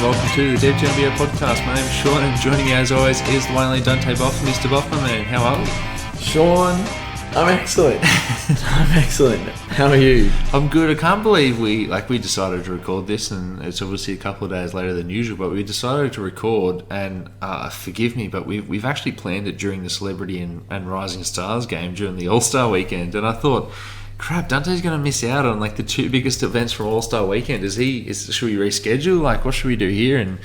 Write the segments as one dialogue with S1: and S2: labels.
S1: welcome to the Dev NBA podcast. My name is Sean, and joining me as always is the one and only Dante Boff. Mr. Boff, my man, how are you?
S2: Sean, I'm excellent. I'm excellent. How are you?
S1: I'm good. I can't believe we decided to record this, and it's obviously a couple of days later than usual, but we decided to record, and forgive me, but we've actually planned it during the Celebrity and Rising Stars game during the All-Star weekend, and I thought, crap, Dante's going to miss out on like the two biggest events from All-Star weekend. Should we reschedule? Like, what should we do here? And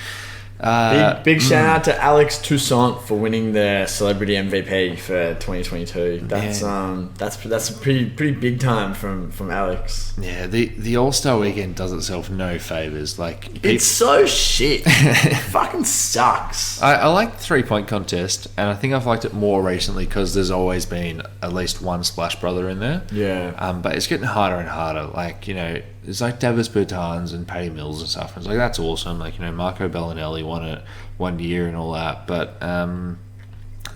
S2: big shout out to Alex Toussaint for winning the Celebrity MVP for 2022. That's a pretty big time from Alex.
S1: Yeah, the All-Star weekend does itself no favors. Like,
S2: it's so shit. It fucking sucks.
S1: I like the 3-point contest, and I think I've liked it more recently because there's always been at least one Splash Brother in there.
S2: Yeah.
S1: But it's getting harder and harder. Like, you know, there's like Davis Bertans and Patty Mills and stuff. It's like, that's awesome. Like, you know, Marco Bellinelli won it one year and all that. But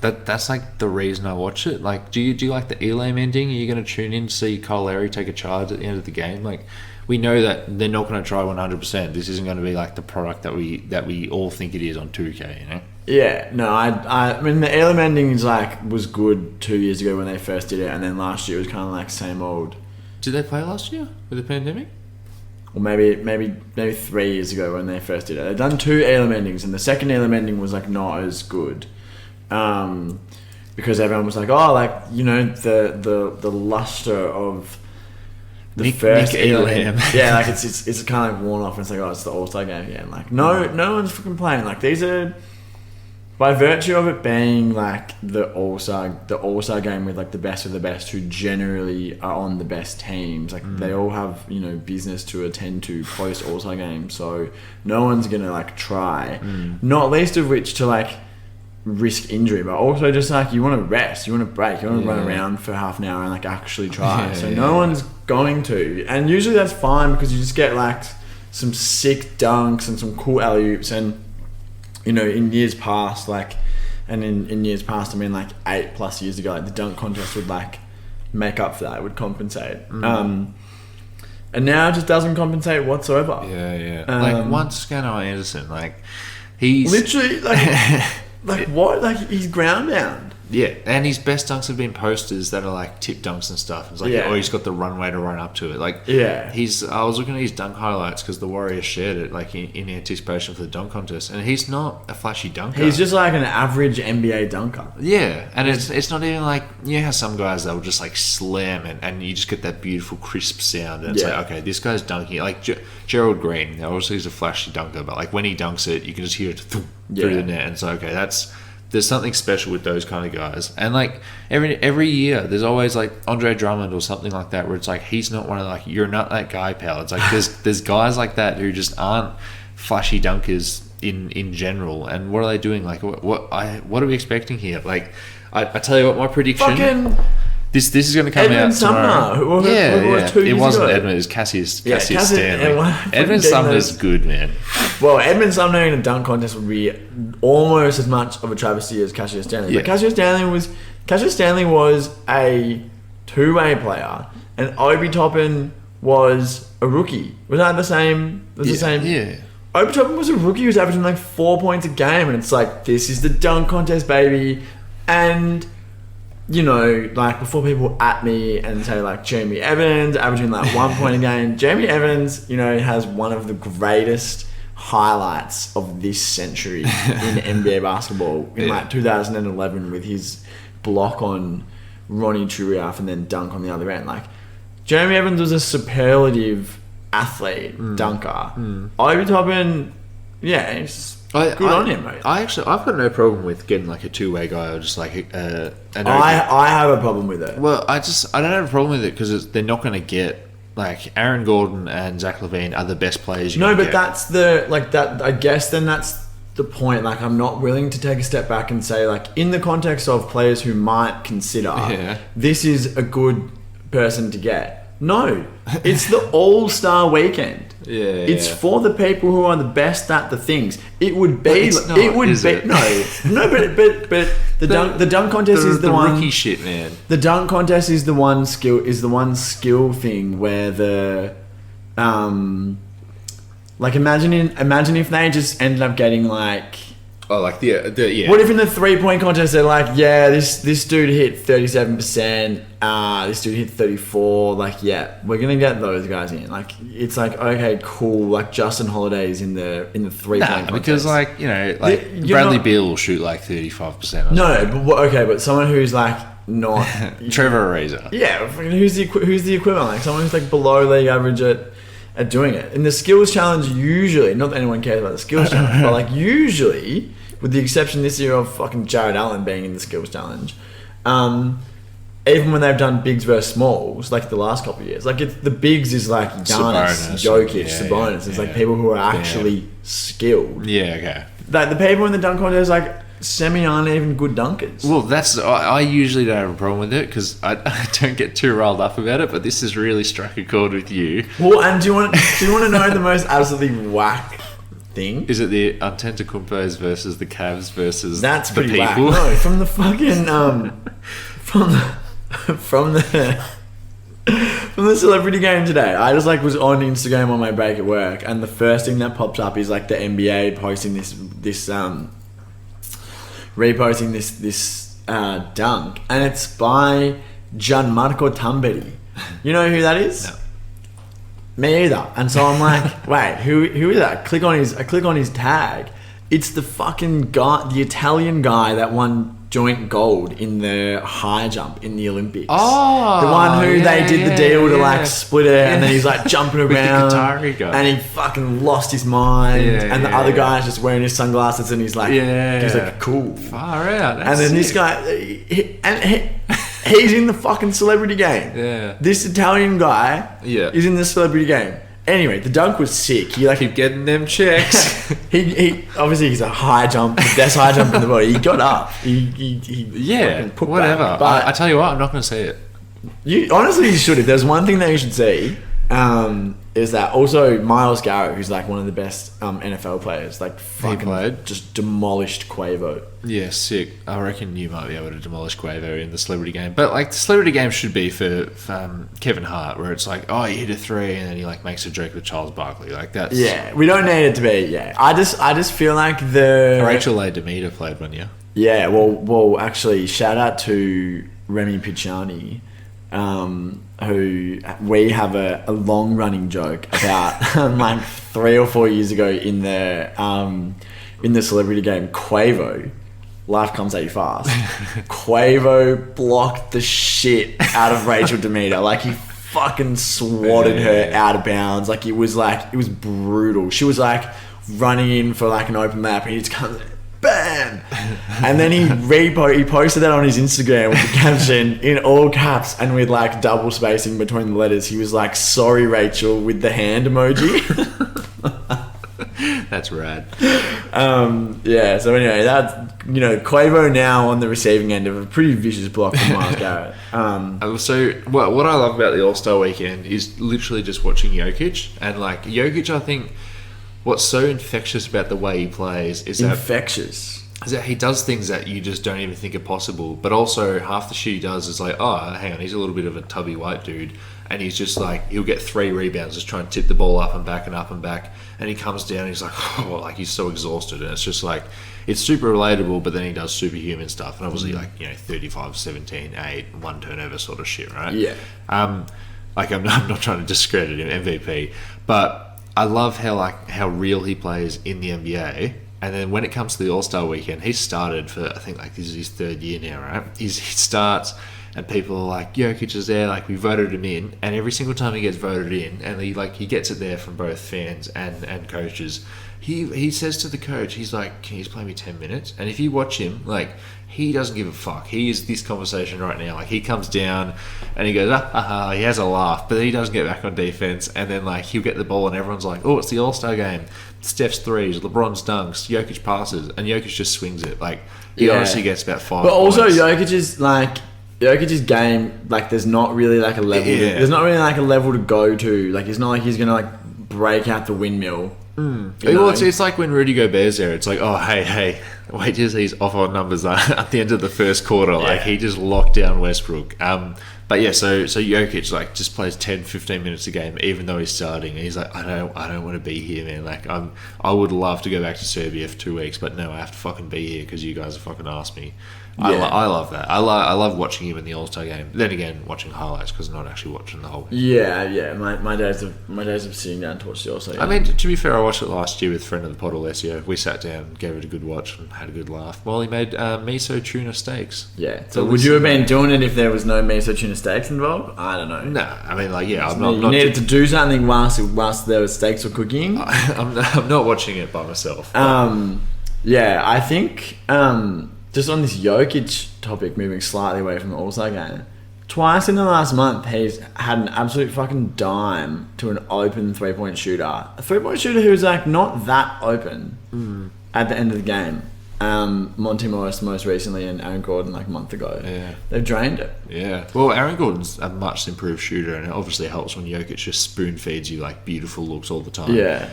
S1: that's like the reason I watch it. Like, do you like the Elam ending? Are you going to tune in to see Kyle Lowry take a charge at the end of the game? Like, we know that they're not going to try 100%. This isn't going to be like the product that we all think it is on 2K, you know?
S2: Yeah, no, I mean, the Elam ending was good 2 years ago when they first did it, and then last year it was kind of like same old.
S1: Did they play last year with the pandemic?
S2: Or maybe 3 years ago when they first did it. They've done two Elam endings, and the second Elam ending was like not as good, because everyone was like, oh, like, you know, the luster of the first Elam. Yeah, like it's kind of like worn off, and it's like, oh, it's the All-Star game again. Like, no one's fucking playing. Like, these are, by virtue of it being like the All-Star game with like the best of the best who generally are on the best teams, like they all have, you know, business to attend to post All-Star game, so no one's gonna like try, not least of which to like risk injury, but also just like you want to rest, you want to break, you want to run around for half an hour and like actually try. No one's going to, and usually that's fine because you just get like some sick dunks and some cool alley-oops. And you know, in years past, like, and in years past, I mean, like 8+ years ago, like the dunk contest would like make up for that, it would compensate. And now it just doesn't compensate whatsoever.
S1: Yeah. Like, once Scano Anderson, like, he's
S2: literally like what? Like, he's ground bound.
S1: Yeah, and his best dunks have been posters that are like tip dunks and stuff. It's like, oh, he's got the runway to run up to it. Like,
S2: yeah,
S1: I was looking at his dunk highlights because the Warriors shared it, like in anticipation for the dunk contest, and he's not a flashy dunker.
S2: He's just like an average NBA dunker.
S1: Yeah, and it's not even like, you know how some guys, they'll just like slam it, and you just get that beautiful crisp sound, and it's like, okay, this guy's dunking. Like Gerald Green, obviously he's a flashy dunker, but like when he dunks it, you can just hear it through the net, and it's like, okay, there's something special with those kind of guys. And like every year there's always like Andre Drummond or something like that, where it's like, he's not one of, like, you're not that guy, pal. It's like there's guys like that who just aren't flashy dunkers in general. And what are they doing? Like, what are we expecting here? Like, I tell you what, my prediction, This is going to come
S2: Edmund
S1: out tomorrow.
S2: Sumner.
S1: It wasn't Edmund. It was Cassius Stanley. Edmund Sumner's good, man.
S2: Well, Edmund Sumner in a dunk contest would be almost as much of a travesty as Cassius Stanley. But Cassius Stanley was a two-way player, and Obi Toppin was a rookie. Was that the same? The same.
S1: Yeah.
S2: Obi Toppin was a rookie who was averaging like 4 points a game, and it's like, this is the dunk contest, baby. And, you know, like, before people at me and say like Jeremy Evans averaging like 1 point a game, Jeremy Evans, you know, has one of the greatest highlights of this century in NBA basketball in like 2011 with his block on Ronnie Turiaf and then dunk on the other end. Like, Jeremy Evans was a superlative athlete, dunker. Obi Toppin, it's good on him, mate.
S1: I've got no problem with getting like a two-way guy, or just like I
S2: have a problem with it.
S1: Well, I don't have a problem with it because they're not going to get, like, Aaron Gordon and Zach LaVine are the best players.
S2: That's the, like, that. I guess then that's the point. Like, I'm not willing to take a step back and say, like, in the context of players who might consider this is a good person to get. No, it's the All-Star weekend. It's for the people who are the best at the things. It would be. But the dunk contest is the one
S1: rookie shit, man.
S2: The dunk contest is the one skill thing where the Like imagine if they just ended up getting like.
S1: Oh, like yeah.
S2: What if in the 3-point contest they're like, yeah, this dude hit 37%, this dude hit 34%, like yeah, we're gonna get those guys in. Like it's like okay, cool. Like Justin Holiday's in the 3-point contest.
S1: Because like Bradley Beal will shoot like 35%.
S2: No, but someone who's like not
S1: Trevor Ariza.
S2: Yeah, who's the equivalent? Like someone who's like below league average at doing it. In the skills challenge, usually, not that anyone cares about the skills challenge, but like usually, with the exception this year of fucking Jared Allen being in the skills challenge, even when they've done bigs versus smalls, like the last couple of years, like the bigs is like Giannis, Jokic, Sabonis. It's like people who are actually skilled.
S1: Yeah, okay.
S2: Like the people in the dunk contest, like semi aren't even good dunkers.
S1: Well, I usually don't have a problem with it because I don't get too riled up about it. But this has really struck a chord with you.
S2: Well, and do you want to know the most absolutely whack thing?
S1: Is it the Antetokounmpos versus the Cavs versus
S2: that's
S1: the
S2: pretty
S1: people?
S2: Whack. No, from the fucking from the celebrity game today. I just like was on Instagram on my break at work, and the first thing that pops up is like the NBA posting this reposting this dunk, and it's by Gianmarco Tamberi. You know who that is?
S1: No.
S2: Me either. And so I'm like, wait, who is that? I click on his tag. It's the fucking guy, the Italian guy that won joint gold in the high jump in the Olympics.
S1: Oh,
S2: the one who they did the deal to like split it, and then he's like jumping around,
S1: with the Qatari guy,
S2: and he fucking lost his mind. And the other guy's just wearing his sunglasses, and he's like, he's like cool,
S1: far out.
S2: And then this guy, he's in the fucking celebrity game.
S1: Yeah,
S2: this Italian guy, is in the celebrity game. Anyway, the dunk was sick. He like
S1: keep getting them checks.
S2: he obviously he's a high jump, the best high jump in the body. He got up. He
S1: put whatever.
S2: Back. But
S1: I tell you what, I'm not going to see it.
S2: You honestly should. If there's one thing that you should see, is that also Myles Garrett, who's like one of the best NFL players, like fucking just demolished Quavo.
S1: Yeah, sick. I reckon you might be able to demolish Quavo in the celebrity game. But like the celebrity game should be for Kevin Hart, where it's like, oh, he hit a 3 and then he like makes a joke with Charles Barkley. Like that's
S2: we don't need it to be. Yeah, I just feel like the
S1: Rachel A. Demeter played one, yeah.
S2: Yeah, well, actually, shout out to Remy Picciani. Who we have a long running joke about like 3 or 4 years ago in the celebrity game Quavo. Life comes at you fast. Quavo blocked the shit out of Rachel Demeter. Like he fucking swatted her out of bounds. Like it was brutal. She was like running in for like an open lap, and he just comes, bam, and then he posted that on his Instagram with the caption in all caps and with like double spacing between the letters. He was like, "Sorry, Rachel," with the hand emoji.
S1: That's rad.
S2: So anyway, that's Quavo now on the receiving end of a pretty vicious block from Myles Garrett.
S1: So what I love about the All-Star weekend is literally just watching Jokic, and like Jokic, I think what's so infectious about the way he plays is that he does things that you just don't even think are possible. But also half the shit he does is like, oh, hang on, he's a little bit of a tubby white dude, and he's just like, he'll get 3 rebounds, just try and tip the ball up and back and up and back, and he comes down and he's like, oh, like he's so exhausted, and it's just like, it's super relatable, but then he does superhuman stuff, and obviously 35, 17, 8, 1 turnover sort of shit, right?
S2: Yeah.
S1: Like I'm not trying to discredit him, MVP, but I love how real he plays in the NBA. And then when it comes to the All-Star weekend, he started for, I think like this is his 3rd year now, right? He starts and people are like, Jokic is there, like we voted him in, and every single time he gets voted in, and he gets it there from both fans and coaches, he says to the coach, he's like, can you just play me 10 minutes? And if you watch him, like, he doesn't give a fuck. He is this conversation right now. Like, he comes down and he goes, he has a laugh, but then he doesn't get back on defense, and then like he'll get the ball and everyone's like, oh, it's the All-Star game. Steph's threes, LeBron's dunks, Jokic passes, and Jokic just swings it. Like, he honestly gets about 5
S2: But also
S1: points.
S2: Jokic's game, like, there's not really like a level. There's not really like a level to go to. Like, it's not like he's gonna like break out the windmill
S1: Well, it's like when Rudy Gobert's there. It's like, oh, hey, wait till he's off on numbers at the end of the first quarter. Like, he just locked down Westbrook. But yeah, so Jokic like just plays 10, 15 minutes a game, even though he's starting. And he's like, I don't want to be here, man. Like, I would love to go back to Serbia for 2 weeks, but no, I have to fucking be here because you guys have fucking asked me. Yeah. I love that. I love watching him in the All-Star game. Then again, watching highlights because I'm not actually watching the whole game.
S2: Yeah. My days of sitting down to watch the All-Star game.
S1: I mean, to be fair, I watched it last year with a friend of the pod, Alessio. We sat down, gave it a good watch, and had a good laugh while he made miso tuna steaks.
S2: Yeah. So would you have been doing it if there was no miso tuna steaks involved? I don't know.
S1: No, I mean, like, yeah,
S2: you needed to do something whilst there was steaks were cooking.
S1: I'm not watching it by myself.
S2: Yeah, I think. Just on this Jokic topic, moving slightly away from the All-Star game, twice in the last month, he's had an absolute fucking dime to an open three-point shooter. A three-point shooter who's like not that open at the end of the game. Monty Morris most recently and Aaron Gordon like a month ago. Yeah. They've drained it.
S1: Yeah. Well, Aaron Gordon's a much improved shooter, and it obviously helps when Jokic just spoon feeds you like beautiful looks all the time.
S2: Yeah.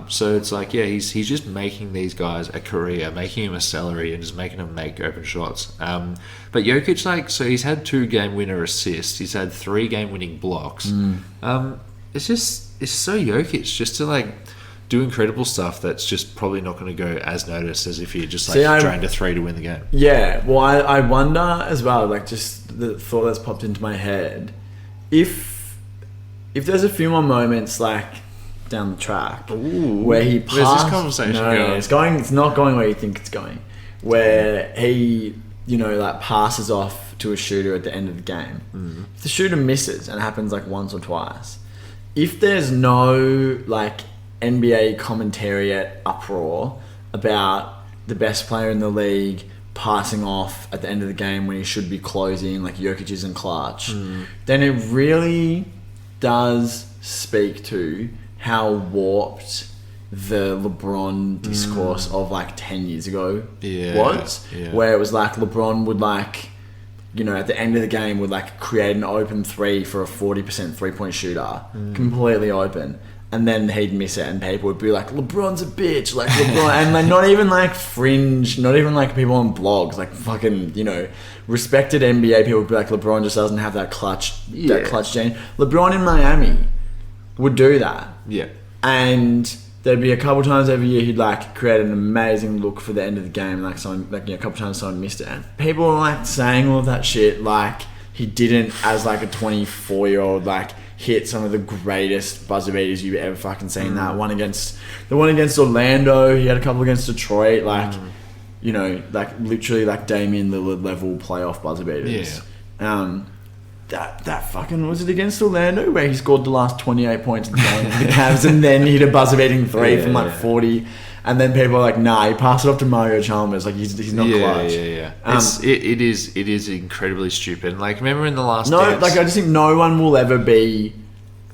S1: So it's like, yeah, he's just making these guys a career, making him a salary, and just making them make open shots. But Jokic, like, so he's had 2 game winner assists. He's had 3 game winning blocks. It's so Jokic just to like do incredible stuff that's just probably not going to go as noticed as if he just like drained a 3 to win the game.
S2: Yeah, well, I wonder as well, like just the thought that's popped into my head, if there's a few more moments like down the track where he passes,
S1: where's this conversation going?
S2: It's not going where you think it's going, where he like passes off to a shooter at the end of the game. If the shooter misses, and it happens like once or twice, if there's no like NBA commentariat uproar about the best player in the league passing off at the end of the game when he should be closing, like Jokic is in clutch, then it really does speak to how warped the LeBron discourse of like 10 years ago was, where it was like LeBron would like, at the end of the game would like create an open 3 for a 40% 3-point shooter, completely open. And then he'd miss it, and people would be like, "LeBron's a bitch," like LeBron, and like not even like fringe, not even like people on blogs, like fucking respected NBA people would be like, "LeBron just doesn't have that clutch gene." LeBron in Miami would do that, and there'd be a couple times every year he'd like create an amazing look for the end of the game, like someone a couple times someone missed it, and people were like saying all of that shit like he didn't as like a 24-year-old like hit some of the greatest buzzer beaters you've ever fucking seen. The one against Orlando, he had a couple against Detroit, like like literally like Damian Lillard level playoff buzzer beaters. That fucking, was it against Orlando where he scored the last 28 points in the Cavs and then hit a buzzer beating 3 from like 40, and then people are like, nah, he passed it off to Mario Chalmers, like he's not clutch.
S1: It is incredibly stupid. Like, remember in the last
S2: dance, like I just think no one will ever be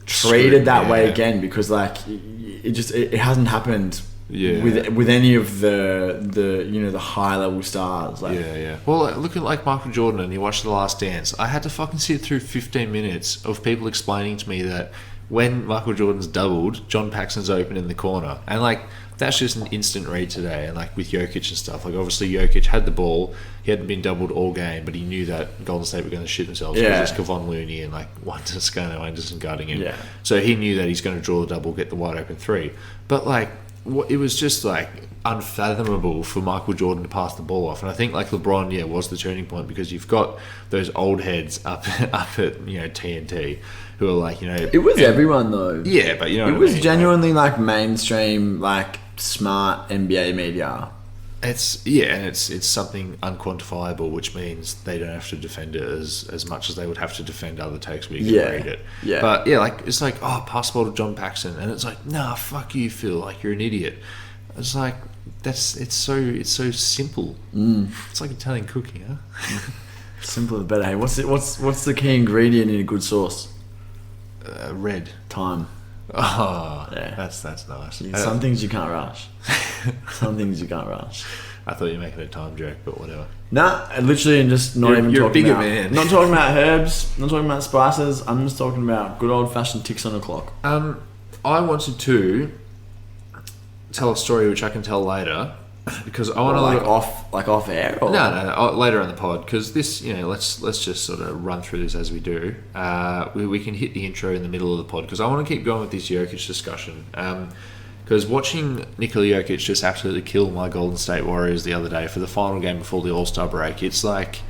S2: treated that way again, because like it hasn't happened with any of the high level stars. Like,
S1: Well, look at like Michael Jordan, and you watch The Last Dance. I had to fucking sit through 15 minutes of people explaining to me that when Michael Jordan's doubled, John Paxson's open in the corner, and like that's just an instant read today. And like with Jokic and stuff, like obviously Jokic had the ball, he hadn't been doubled all game, but he knew that Golden State were going to shit themselves because it's Kevon Looney and like Juan Toscano Anderson guarding him. So he knew that he's going to draw the double, get the wide open 3. But like it was just like unfathomable for Michael Jordan to pass the ball off. And I think like LeBron was the turning point, because you've got those old heads up at TNT who are like,
S2: it was everyone though.
S1: Yeah, but
S2: it was genuinely like mainstream, like smart NBA media.
S1: It's something unquantifiable, which means they don't have to defend it as much as they would have to defend other takes where you can read it. But like it's like, pass the ball to John Paxson, and it's like, nah, fuck you, Phil, like you're an idiot. It's like it's so simple. It's like Italian cooking, huh?
S2: Simpler the better. Hey, what's the key ingredient in a good sauce?
S1: Red.
S2: Time.
S1: Oh, yeah. That's nice.
S2: Some things you can't rush. Some things you can't rush.
S1: I thought you were making a time joke, but whatever.
S2: Nah, literally, and just not even
S1: you're
S2: talking
S1: a bigger
S2: about.
S1: Man.
S2: Not talking about herbs. Not talking about spices. I'm just talking about good old fashioned ticks on a clock.
S1: I wanted to tell a story which I can tell later because I want to
S2: off air. Or?
S1: No, later on the pod because this, let's just sort of run through this as we do. We can hit the intro in the middle of the pod because I want to keep going with this Jokic discussion. Because watching Nikola Jokic just absolutely kill my Golden State Warriors the other day for the final game before the All-Star break, it's like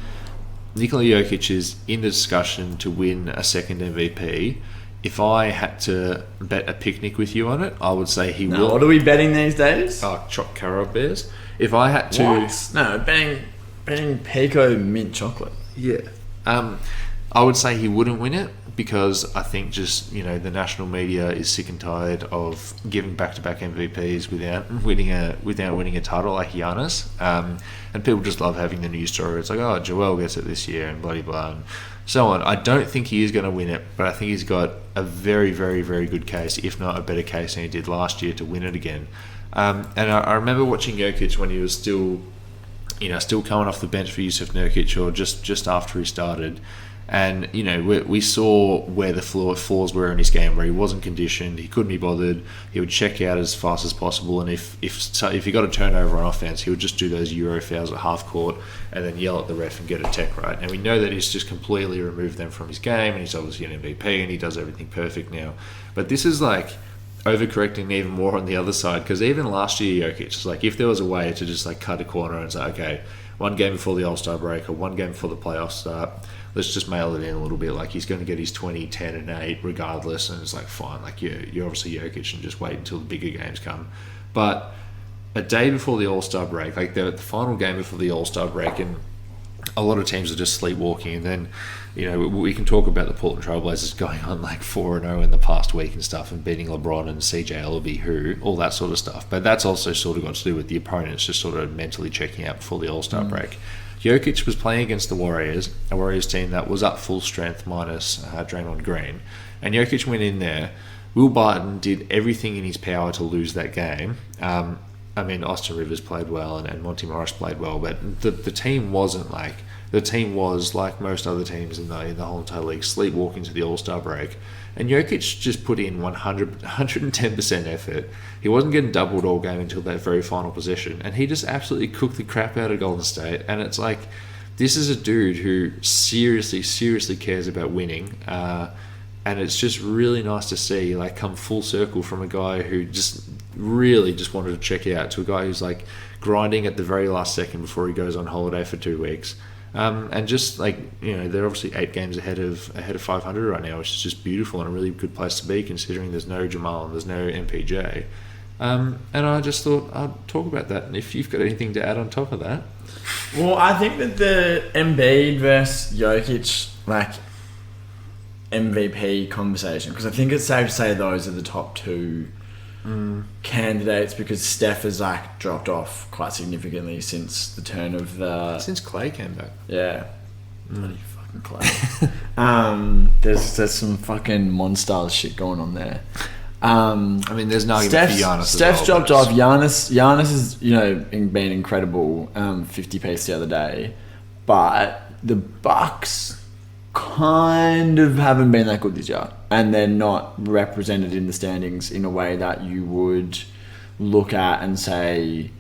S1: Nikola Jokic is in the discussion to win a second MVP. If I had to bet a picnic with you on it, I would say he will.
S2: What are we betting these days?
S1: Choc Carob Bears. If I had to...
S2: What? No, betting Pico mint chocolate.
S1: Yeah. I would say he wouldn't win it because I think just, the national media is sick and tired of giving back-to-back MVPs without winning a title like Giannis. And people just love having the news story. It's like, oh, Joel gets it this year and blah, blah, and so on. I don't think he is going to win it, but I think he's got a very, very, very good case, if not a better case than he did last year to win it again. And I remember watching Jokic when he was still coming off the bench for Yusuf Nurkic or just after he started. And, we saw where the flaws were in his game, where he wasn't conditioned, he couldn't be bothered, he would check out as fast as possible, and if he got a turnover on offense, he would just do those Euro fouls at half court and then yell at the ref and get a tech, right? And we know that he's just completely removed them from his game, and he's obviously an MVP, and he does everything perfect now. But this is like overcorrecting even more on the other side, because even last year, Jokic, it's like if there was a way to just like cut a corner and say, okay, one game before the All-Star break or one game before the playoffs start, let's just mail it in a little bit. Like he's going to get his 20, 10 and 8 regardless, and it's like fine. Like you're obviously Jokic and just wait until the bigger games come. But a day before the All-Star break, like the final game before the All-Star break, and a lot of teams are just sleepwalking. And then, we can talk about the Portland Trailblazers going on like 4-0 in the past week and stuff, and beating LeBron and CJ Ellaby, all that sort of stuff. But that's also sort of got to do with the opponents just sort of mentally checking out before the All-Star break. Jokic was playing against the Warriors, a Warriors team that was up full strength minus Draymond Green. And Jokic went in there. Will Barton did everything in his power to lose that game. Austin Rivers played well and Monty Morris played well, but the team wasn't like... The team was, like most other teams in the whole entire league, sleepwalking to the All-Star break. And Jokic just put in 110% effort. He wasn't getting doubled all game until that very final possession. And he just absolutely cooked the crap out of Golden State. And it's like, this is a dude who seriously cares about winning. And it's just really nice to see, like, come full circle from a guy who just really just wanted to check it out to a guy who's, like, grinding at the very last second before he goes on holiday for 2 weeks. And just like, they're obviously 8 games ahead of 500 right now, which is just beautiful and a really good place to be considering there's no Jamal and there's no MPJ. And I just thought I'd talk about that. And if you've got anything to add on top of that.
S2: Well, I think that the Embiid versus Jokic, like, MVP conversation, because I think it's safe to say those are the top two candidates, because Steph has like dropped off quite significantly since the turn of the...
S1: Since Clay came back.
S2: Yeah. Bloody fucking Clay. There's some fucking Monstars shit going on there.
S1: There's no argument for Giannis.
S2: Steph's dropped off. Giannis has, been incredible 50-piece the other day. But the Bucks kind of haven't been that good this year, and they're not represented in the standings in a way that you would look at and say,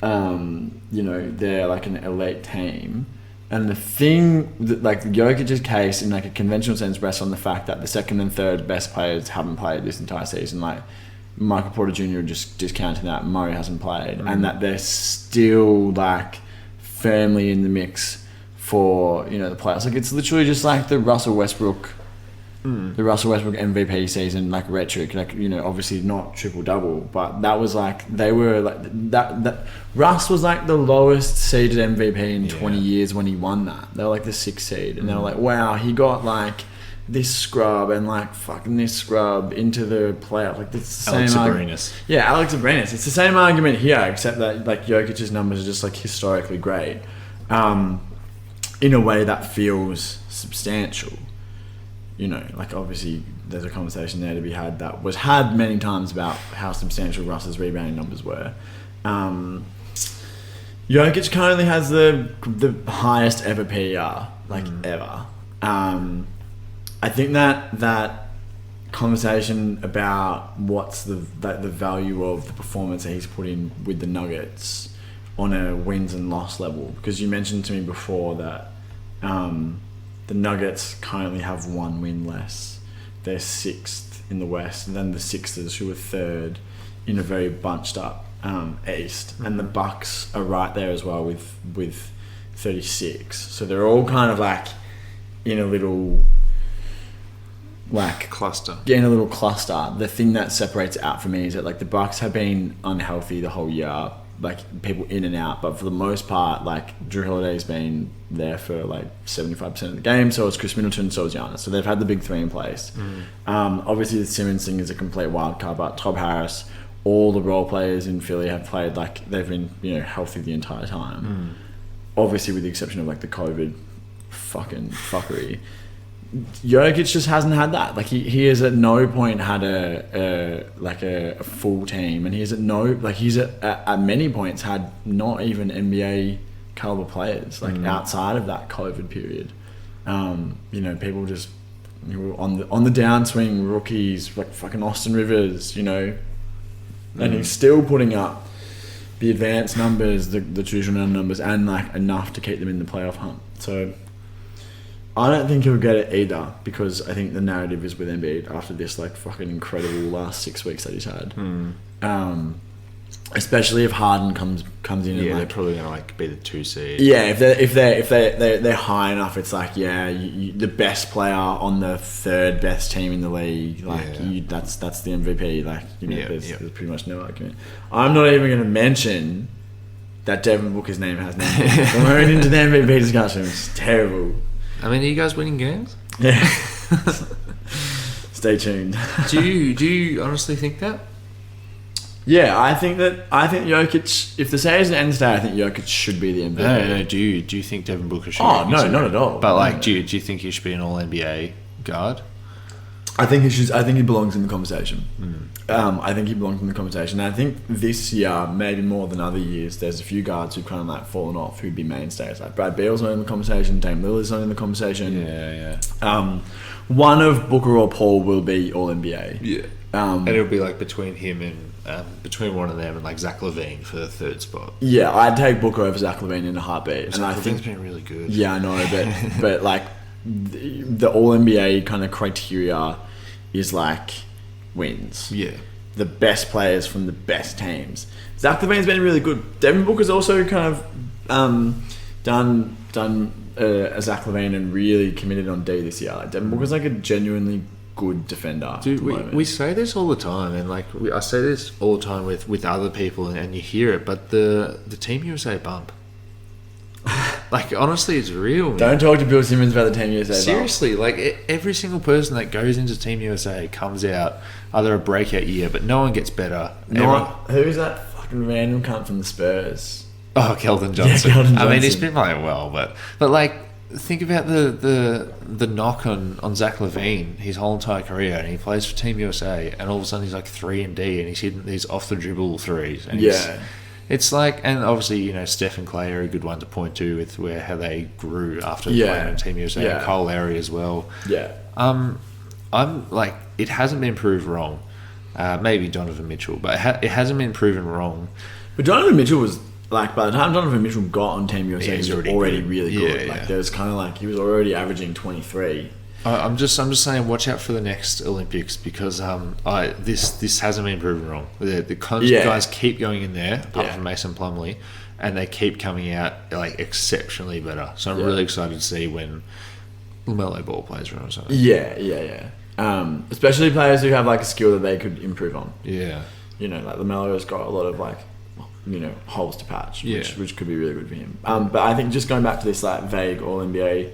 S2: they're like an elite team. And the thing that, like, Jokic's case in like a conventional sense rests on the fact that the second and third best players haven't played this entire season. Like Michael Porter Jr. just discounting that Murray hasn't played, and that they're still like firmly in the mix for the playoffs. Like it's literally just like the Russell Westbrook MVP season, like rhetoric. Like obviously not triple double, but that was like they were like that. Russ was like the lowest seeded MVP in 20 years when he won that. They were like the 6th seed, and they were like, wow, he got like this scrub and like fucking this scrub into the playoff. Like it's the
S1: Alex
S2: same
S1: Abrinas.
S2: Yeah, Alex Abrinas. It's the same argument here, except that like Jokic's numbers are just like historically great. In a way that feels substantial. Like obviously there's a conversation there to be had that was had many times about how substantial Russ's rebounding numbers were. Jokic currently has the highest ever PER, ever. I think that conversation about what's the value of the performance that he's put in with the Nuggets on a wins and loss level, because you mentioned to me before that the Nuggets currently have one win less. They're 6th in the West, and then the Sixers, who are 3rd in a very bunched up East, and the Bucks are right there as well with 36. So they're all kind of like in a little
S1: cluster.
S2: In a little cluster. The thing that separates it out for me is that like the Bucks have been unhealthy the whole year, like people in and out, but for the most part, like Drew Holiday's been there for like 75% of the game. So is Chris Middleton, so is Giannis. So they've had the big 3 in place. Obviously the Simmons thing is a complete wild card, but Tob Harris, all the role players in Philly have played like they've been, you know, healthy the entire time. Obviously with the exception of like the COVID fucking fuckery. Jokic just hasn't had that. Like he has at no point had a full team, and he's at many points had not even NBA caliber players outside of that COVID period. You know, people just on the downswing, rookies like fucking Austin Rivers, you know, and he's still putting up the advanced numbers, the traditional numbers, and like enough to keep them in the playoff hunt. So I don't think he'll get it either, because I think the narrative is with Embiid after this like fucking incredible last 6 weeks that he's had. Especially if Harden comes in.
S1: Yeah,
S2: and
S1: they're probably gonna like be the 2 seed.
S2: Yeah, if they're high enough, it's like you, the best player on the 3rd best team in the league. Like that's the MVP. Like, you know, there's pretty much no argument. I'm not even gonna mention that Devin Booker's name has nothing. We're into the MVP discussion. It's terrible.
S1: I mean, are you guys winning games?
S2: Yeah. Stay tuned.
S1: Do you honestly think that?
S2: Yeah, I think Jokic, if the series ends today, I think Jokic should be the MVP.
S1: No. Do you think Devin Booker should?
S2: Oh, no, not at all.
S1: But like, do you think he should be an All NBA guard?
S2: I think he should. I think he belongs in the conversation. I think he belongs in the conversation. And I think this year, maybe more than other years, there's a few guards who've kind of like fallen off who'd be mainstays. Like Brad Beal's not in the conversation. Dame Lillard's not in the conversation.
S1: Yeah.
S2: One of Booker or Paul will be All NBA.
S1: Yeah. And it'll be like between him and between one of them and like Zach LaVine for the 3rd spot.
S2: Yeah, I'd take Booker over Zach LaVine in a heartbeat.
S1: And I think it's been really good.
S2: Yeah, I know, but like the All NBA kind of criteria is like wins.
S1: Yeah.
S2: The best players from the best teams. Zach LaVine's been really good. Devin Booker's also kind of done a Zach LaVine and really committed on D this year. Like Devin Booker's like a genuinely good defender.
S1: Dude, we say this all the time, and like I say this all the time with other people, and you hear it, but the Team USA bump. Like, honestly, it's real, man.
S2: Don't talk to Bill Simmons about the Team USA bump.
S1: Seriously, like every single person that goes into Team USA comes out either a breakout year, but no one gets better.
S2: Who's that fucking random cunt from the Spurs?
S1: Oh, Keldon Johnson.
S2: Yeah, Keldon Johnson.
S1: I mean, he's been playing well, but like, think about the knock on Zach LaVine his whole entire career, and he plays for Team USA, and all of a sudden he's like 3-and-D, and he's hitting these off the dribble threes. And it's like, and obviously, you know, Steph and Clay are a good one to point to with how they grew after playing on Team USA. And Cole Lowry as well.
S2: Yeah.
S1: I'm like, it hasn't been proved wrong. Maybe Donovan Mitchell, but it hasn't been proven wrong.
S2: But Donovan Mitchell was like, by the time Donovan Mitchell got on Team USA, he was already really good. Like there was kind of like he was already averaging 23.
S1: I'm just saying, watch out for the next Olympics, because this hasn't been proven wrong. The guys keep going in there, apart from Mason Plumlee, and they keep coming out like exceptionally better. So I'm really excited to see when LaMelo Ball plays around. So.
S2: Yeah. Especially players who have like a skill that they could improve on.
S1: Yeah.
S2: You know, like LaMelo has got a lot of like, you know, holes to patch, which could be really good for him. But I think just going back to this like vague All NBA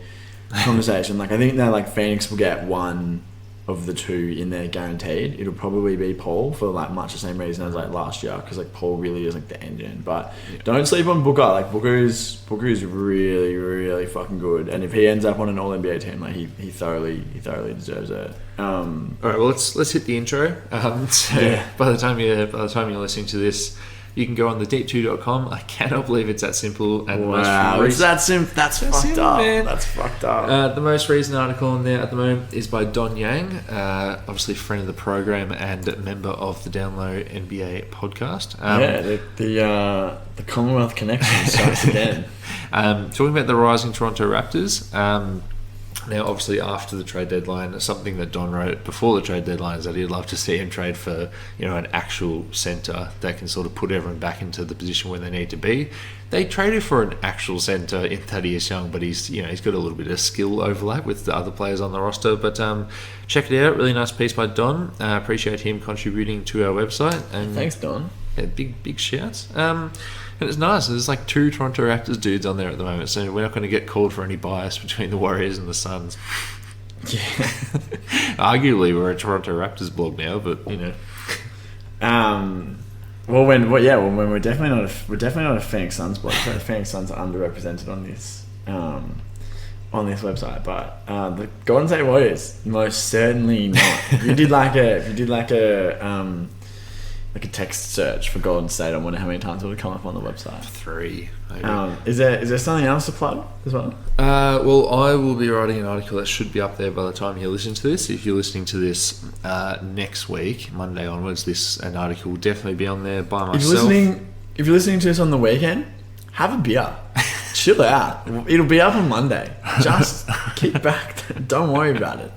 S2: conversation, like I think that like Phoenix will get one of the 2 in there guaranteed. It'll probably be Paul for like much the same reason as like last year, because like Paul really is like the engine. But don't sleep on Booker. Like Booker is really, really fucking good, and if he ends up on an All NBA team, like he thoroughly deserves it.
S1: All right, well let's hit the intro. By the time you're listening to this, you can go on thedeep2.com. I cannot believe it's that simple. And
S2: wow, it's that simple. That's fucked up, man. That's fucked up.
S1: The most recent article on there at the moment is by Don Yang, obviously friend of the program and member of the Download NBA podcast.
S2: The Commonwealth connection starts again.
S1: Talking about the rising Toronto Raptors. Now, obviously, after the trade deadline, something that Don wrote before the trade deadline is that he'd love to see him trade for, an actual centre that can sort of put everyone back into the position where they need to be. They traded for an actual centre in Thaddeus Young, but he's got a little bit of skill overlap with the other players on the roster. But check it out, really nice piece by Don. Appreciate him contributing to our website. And
S2: thanks, Don.
S1: Yeah, big shouts. And it's nice. There's like 2 Toronto Raptors dudes on there at the moment, so we're not going to get called for any bias between the Warriors and the Suns.
S2: Yeah.
S1: Arguably, we're a Toronto Raptors blog now, but
S2: when we're definitely not a Phoenix Suns blog. The Phoenix Suns are underrepresented on this website, but the Golden State Warriors most certainly not. If you did like a text search for Golden State, I wonder how many times it would come up on the website. 3, maybe. Is there something else to plug as well?
S1: Well, I will be writing an article that should be up there by the time you listen to this. If you're listening to this next week, Monday onwards, an article will definitely be on there by myself.
S2: If you're listening to this on the weekend, have a beer. Chill out. It'll be up on Monday. Just kick back. Don't worry about it.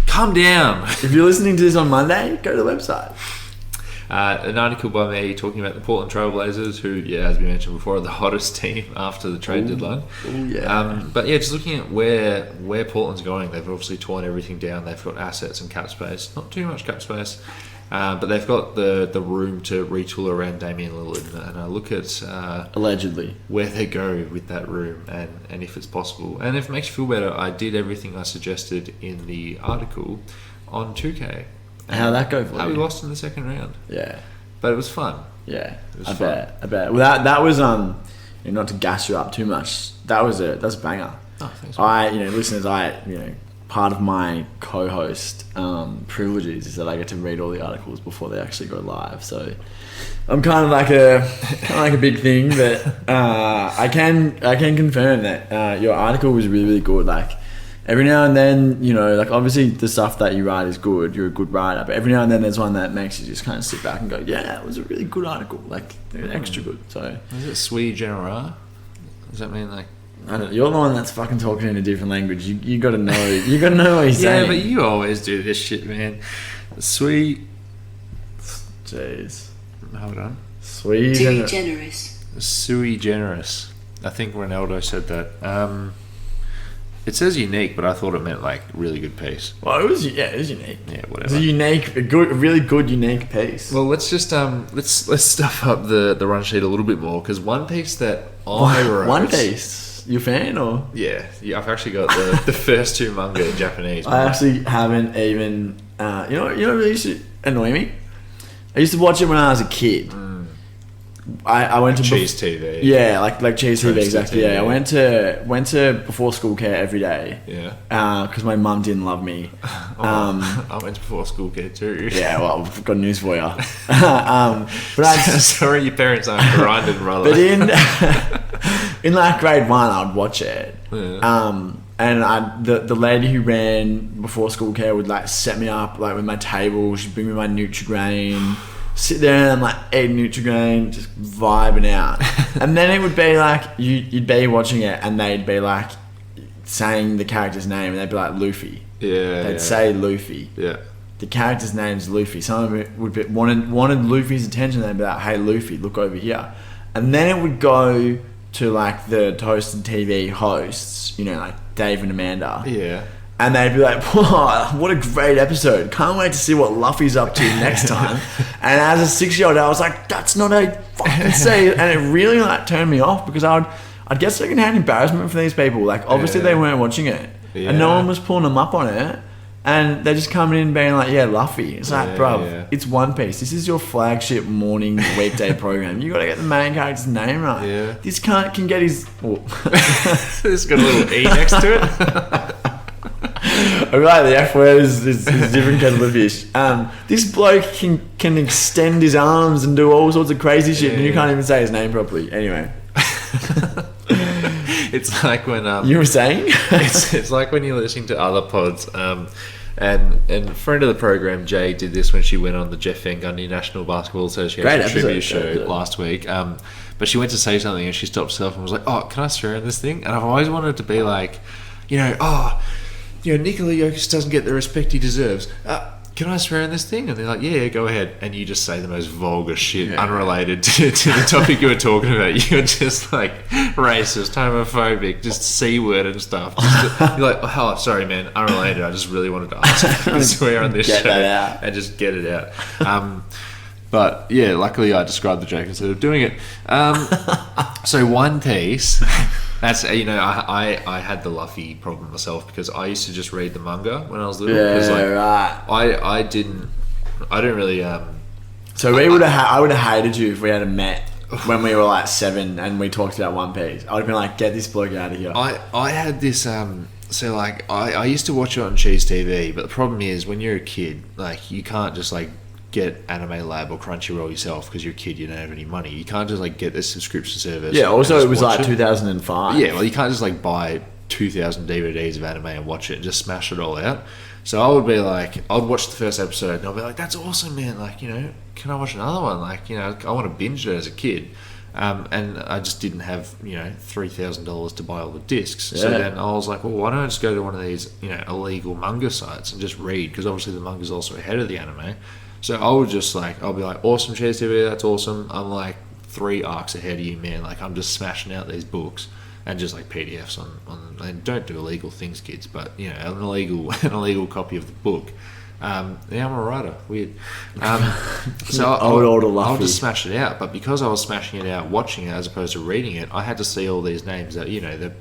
S1: Calm down.
S2: If you're listening to this on Monday, go to the website.
S1: An article by me talking about the Portland Trailblazers, who, as we mentioned before, are the hottest team after the trade deadline. But just looking at where Portland's going, they've obviously torn everything down. They've got assets and cap space, not too much cap space, but they've got the room to retool around Damian Lillard. And I look at
S2: allegedly
S1: where they go with that room, and if it's possible, and if it makes you feel better, I did everything I suggested in the article on 2K.
S2: How'd that go for you?
S1: We lost in the second round.
S2: Yeah.
S1: But it was fun.
S2: Yeah. I bet. Well, that was, not to gas you up too much, that's a banger.
S1: Oh, thanks.
S2: Listeners, part of my co-host privileges is that I get to read all the articles before they actually go live. So I'm kind of like a big thing, but I can confirm that your article was really, really good. Like, every now and then, obviously the stuff that you write is good. You're a good writer. But every now and then there's one that makes you just kind of sit back and go, yeah, it was a really good article. Like, extra good. So,
S1: is it sui generis? Does that mean, like...
S2: I don't know. You're the one that's fucking talking in a different language. You got to know. You got to know what he's saying.
S1: Yeah, but you always do this shit, man. Sui...
S2: Jeez.
S1: Hold on.
S2: Sui
S3: generis.
S1: Sui generis. I think Ronaldo said that. It says unique, but I thought it meant like really good piece.
S2: Well, it was unique.
S1: Yeah, whatever.
S2: It's a really good unique piece.
S1: Well, let's just let's stuff up the run sheet a little bit more, because one piece that I wrote.
S2: One piece. You a fan or?
S1: Yeah. I've actually got the first 2 manga in Japanese.
S2: I actually haven't even. You know what really used to annoy me? I used to watch it when I was a kid. I went to
S1: Cheese TV.
S2: Yeah, like Cheese TV, exactly. Yeah, I went to before school care every day.
S1: Yeah.
S2: Because my mum didn't love me.
S1: I went to before school care too.
S2: Yeah, well, I've got news for you. But
S1: sorry, your parents aren't grinding, brother.
S2: But in like grade 1, I'd watch it. Yeah. And the lady who ran before school care would like set me up like with my table. She'd bring me my Nutri-Grain. Sit there and like eat Nutri-Grain, just vibing out. And then it would be like you'd be watching it and they'd be like saying the character's name and they'd be like Luffy.
S1: Yeah.
S2: They'd say Luffy.
S1: Yeah.
S2: The character's name's Luffy. Some of it wanted Luffy's attention. They'd be like, "Hey Luffy, look over here." And then it would go to like the Toasted TV hosts, like Dave and Amanda.
S1: Yeah.
S2: And they'd be like, "Whoa, what a great episode. Can't wait to see what Luffy's up to next time." And as a 6-year-old, I was like, "That's not a fucking say." And it really like turned me off because I'd get secondhand embarrassment from these people. Like, obviously they weren't watching it. Yeah. And no one was pulling them up on it. And they're just coming in being like, "Yeah, Luffy." It's like, bro, it's One Piece. This is your flagship morning weekday program. You got to get the main character's name right.
S1: Yeah.
S2: This cunt can get his...
S1: It's got a little E next to it.
S2: feel like the F word is a different kettle of fish. This bloke can extend his arms and do all sorts of crazy shit, and you can't even say his name properly. Anyway.
S1: It's like when
S2: you were saying
S1: it's like when you're listening to other pods, and friend of the program Jay did this when she went on the Jeff Van Gundy National Basketball Association trivia show last week. But she went to say something and she stopped herself and was like, "Oh, can I swear in this thing?" And I've always wanted to be like, Nikola Jokic doesn't get the respect he deserves. Can I swear in this thing? And they're like, yeah, go ahead. And you just say the most vulgar shit unrelated to the topic you were talking about. You're just like racist, homophobic, just C-word and stuff. You're like, oh, sorry, man, unrelated. I just really wanted to ask if you could swear on this show and just get it out. But yeah, luckily I described the joke instead of doing it. So One Piece... That's I had the Luffy problem myself because I used to just read the manga when I was little.
S2: Right.
S1: I didn't really.
S2: So I would have hated you if we had met when we were like 7 and we talked about One Piece. I would have been like, get this bloke out of here.
S1: I had this so like I used to watch it on Cheese TV, but the problem is when you're a kid, like you can't just like get Anime Lab or Crunchyroll yourself because you're a kid, you don't have any money. You can't just like get this subscription service.
S2: Yeah, also it was like 2005.
S1: Yeah, well you can't just like buy 2,000 DVDs of anime and watch it and just smash it all out. So I would be like, I'd watch the first episode and I'd be like, that's awesome, man, like, can I watch another one? Like, I want to binge it as a kid. And I just didn't have, $3,000 to buy all the discs. Yeah. So then I was like, well, why don't I just go to one of these, illegal manga sites and just read? Because obviously the manga's also ahead of the anime. So I would just I'll be like, awesome, Cheers TV, that's awesome. I'm like 3 arcs ahead of you, man. Like I'm just smashing out these books and just like PDFs on and don't do illegal things, kids, but an illegal copy of the book. I'm a writer. Weird. So I'll just smash it out. But because I was smashing it out, watching it as opposed to reading it, I had to see all these names that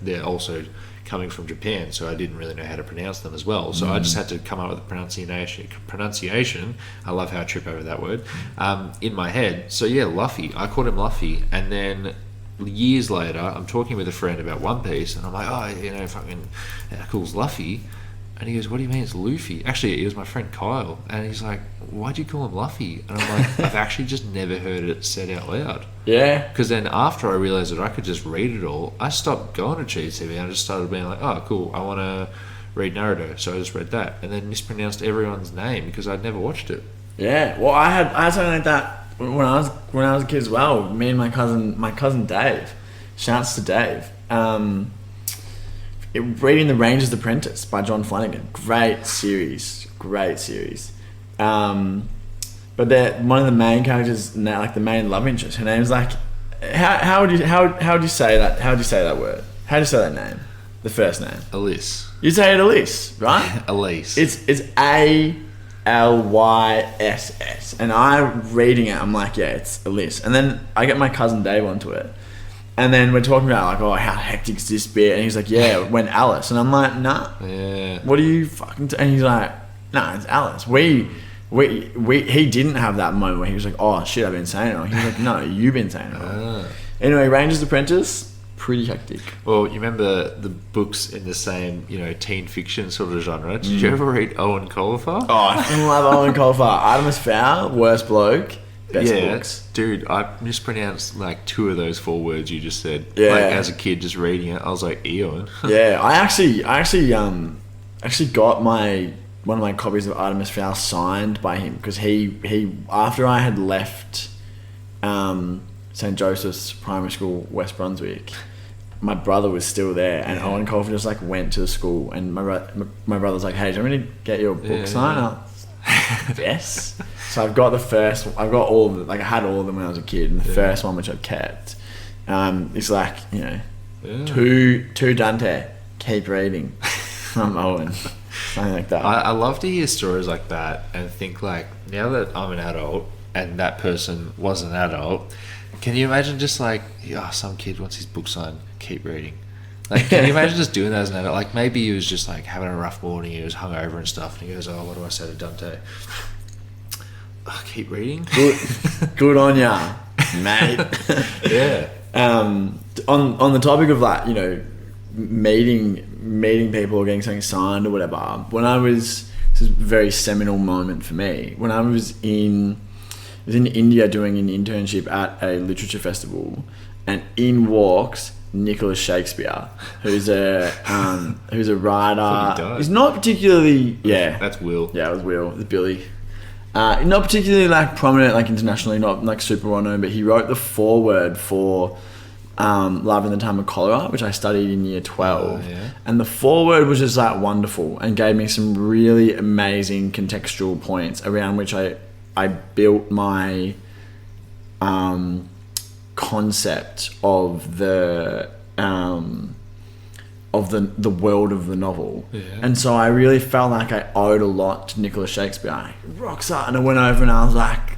S1: they're also coming from Japan, so I didn't really know how to pronounce them as well. So I just had to come up with a pronunciation. I love how I trip over that word in my head. So yeah, Luffy. I called him Luffy, and then years later, I'm talking with a friend about One Piece, and I'm like, fucking cool's Luffy. And he goes, what do you mean it's Luffy? Actually, it was my friend Kyle. And he's like, why'd you call him Luffy? And I'm like, I've actually just never heard it said out loud.
S2: Yeah.
S1: Because then after I realised that I could just read it all, I stopped going to Cheese TV and I just started being like, oh, cool, I want to read Naruto. So I just read that. And then mispronounced everyone's name because I'd never watched it. Yeah.
S2: Well, I had something like that when I was a kid as well. Me and my cousin Dave. Shouts to Dave. Reading The Ranger's Apprentice by John Flanagan. Great series. But one of the main characters, like the main love interest, her name's like, how would you say that? How do you say that word? How do you say that name? The first name.
S1: Elise.
S2: You say it Elise, right?
S1: Elise.
S2: It's ALYSS, and I'm reading it. I'm like, yeah, it's Elise. And then I get my cousin Dave onto it. And then we're talking about like, oh, how hectic is this bit? And he's like, yeah, when Alice. And I'm like, nah.
S1: Yeah.
S2: What are you fucking? And he's like, nah, it's Alice. He didn't have that moment where he was like, oh shit, I've been saying it wrong. He was like, no, you've been saying it wrong. Anyway, Ranger's Apprentice, pretty hectic.
S1: Well, you remember the books in the same, teen fiction sort of genre? Did you ever read Owen Colfer?
S2: Oh, I fucking love Owen Colfer. Artemis Fowl, worst bloke. Best books.
S1: Dude, I mispronounced like 2 of those 4 words you just said.
S2: Yeah.
S1: Like as a kid, just reading it, I was like, Eon.
S2: Yeah, I actually got one of my copies of Artemis Fowl signed by him because he after I had left St. Joseph's Primary School, West Brunswick, my brother was still there, and Owen Colfer just like went to the school, and my brother's like, hey, do you want me to get your book signed? Yes. So I've got all of them, like I had all of them when I was a kid, and the first one which I've kept is like, to Dante, keep reading from Owen, something like that.
S1: I love to hear stories like that and think like, now that I'm an adult and that person was an adult, can you imagine just like, some kid wants his book signed, keep reading. Like, can you imagine just doing that as an adult? Like, maybe he was just like having a rough morning, he was hungover and stuff, and he goes, what do I say to Dante? Keep reading.
S2: Good on ya, mate.
S1: Yeah.
S2: On the topic of like, meeting meeting people or getting something signed or whatever. This is a very seminal moment for me. When I was in India doing an internship at a literature festival, and in walks Nikola Shakespeare, who's a writer. He's not particularly
S1: That's Will.
S2: Yeah, it was Will. It's Billy. Not particularly like prominent, like internationally, not like super well known, but he wrote the foreword for Love in the Time of Cholera, which I studied in year 12. And the foreword was just like wonderful and gave me some really amazing contextual points around which I built my concept of the world of the novel. And so I really felt like I owed a lot to Nikola Shakespeare. Rocks up, and I went over and I was like,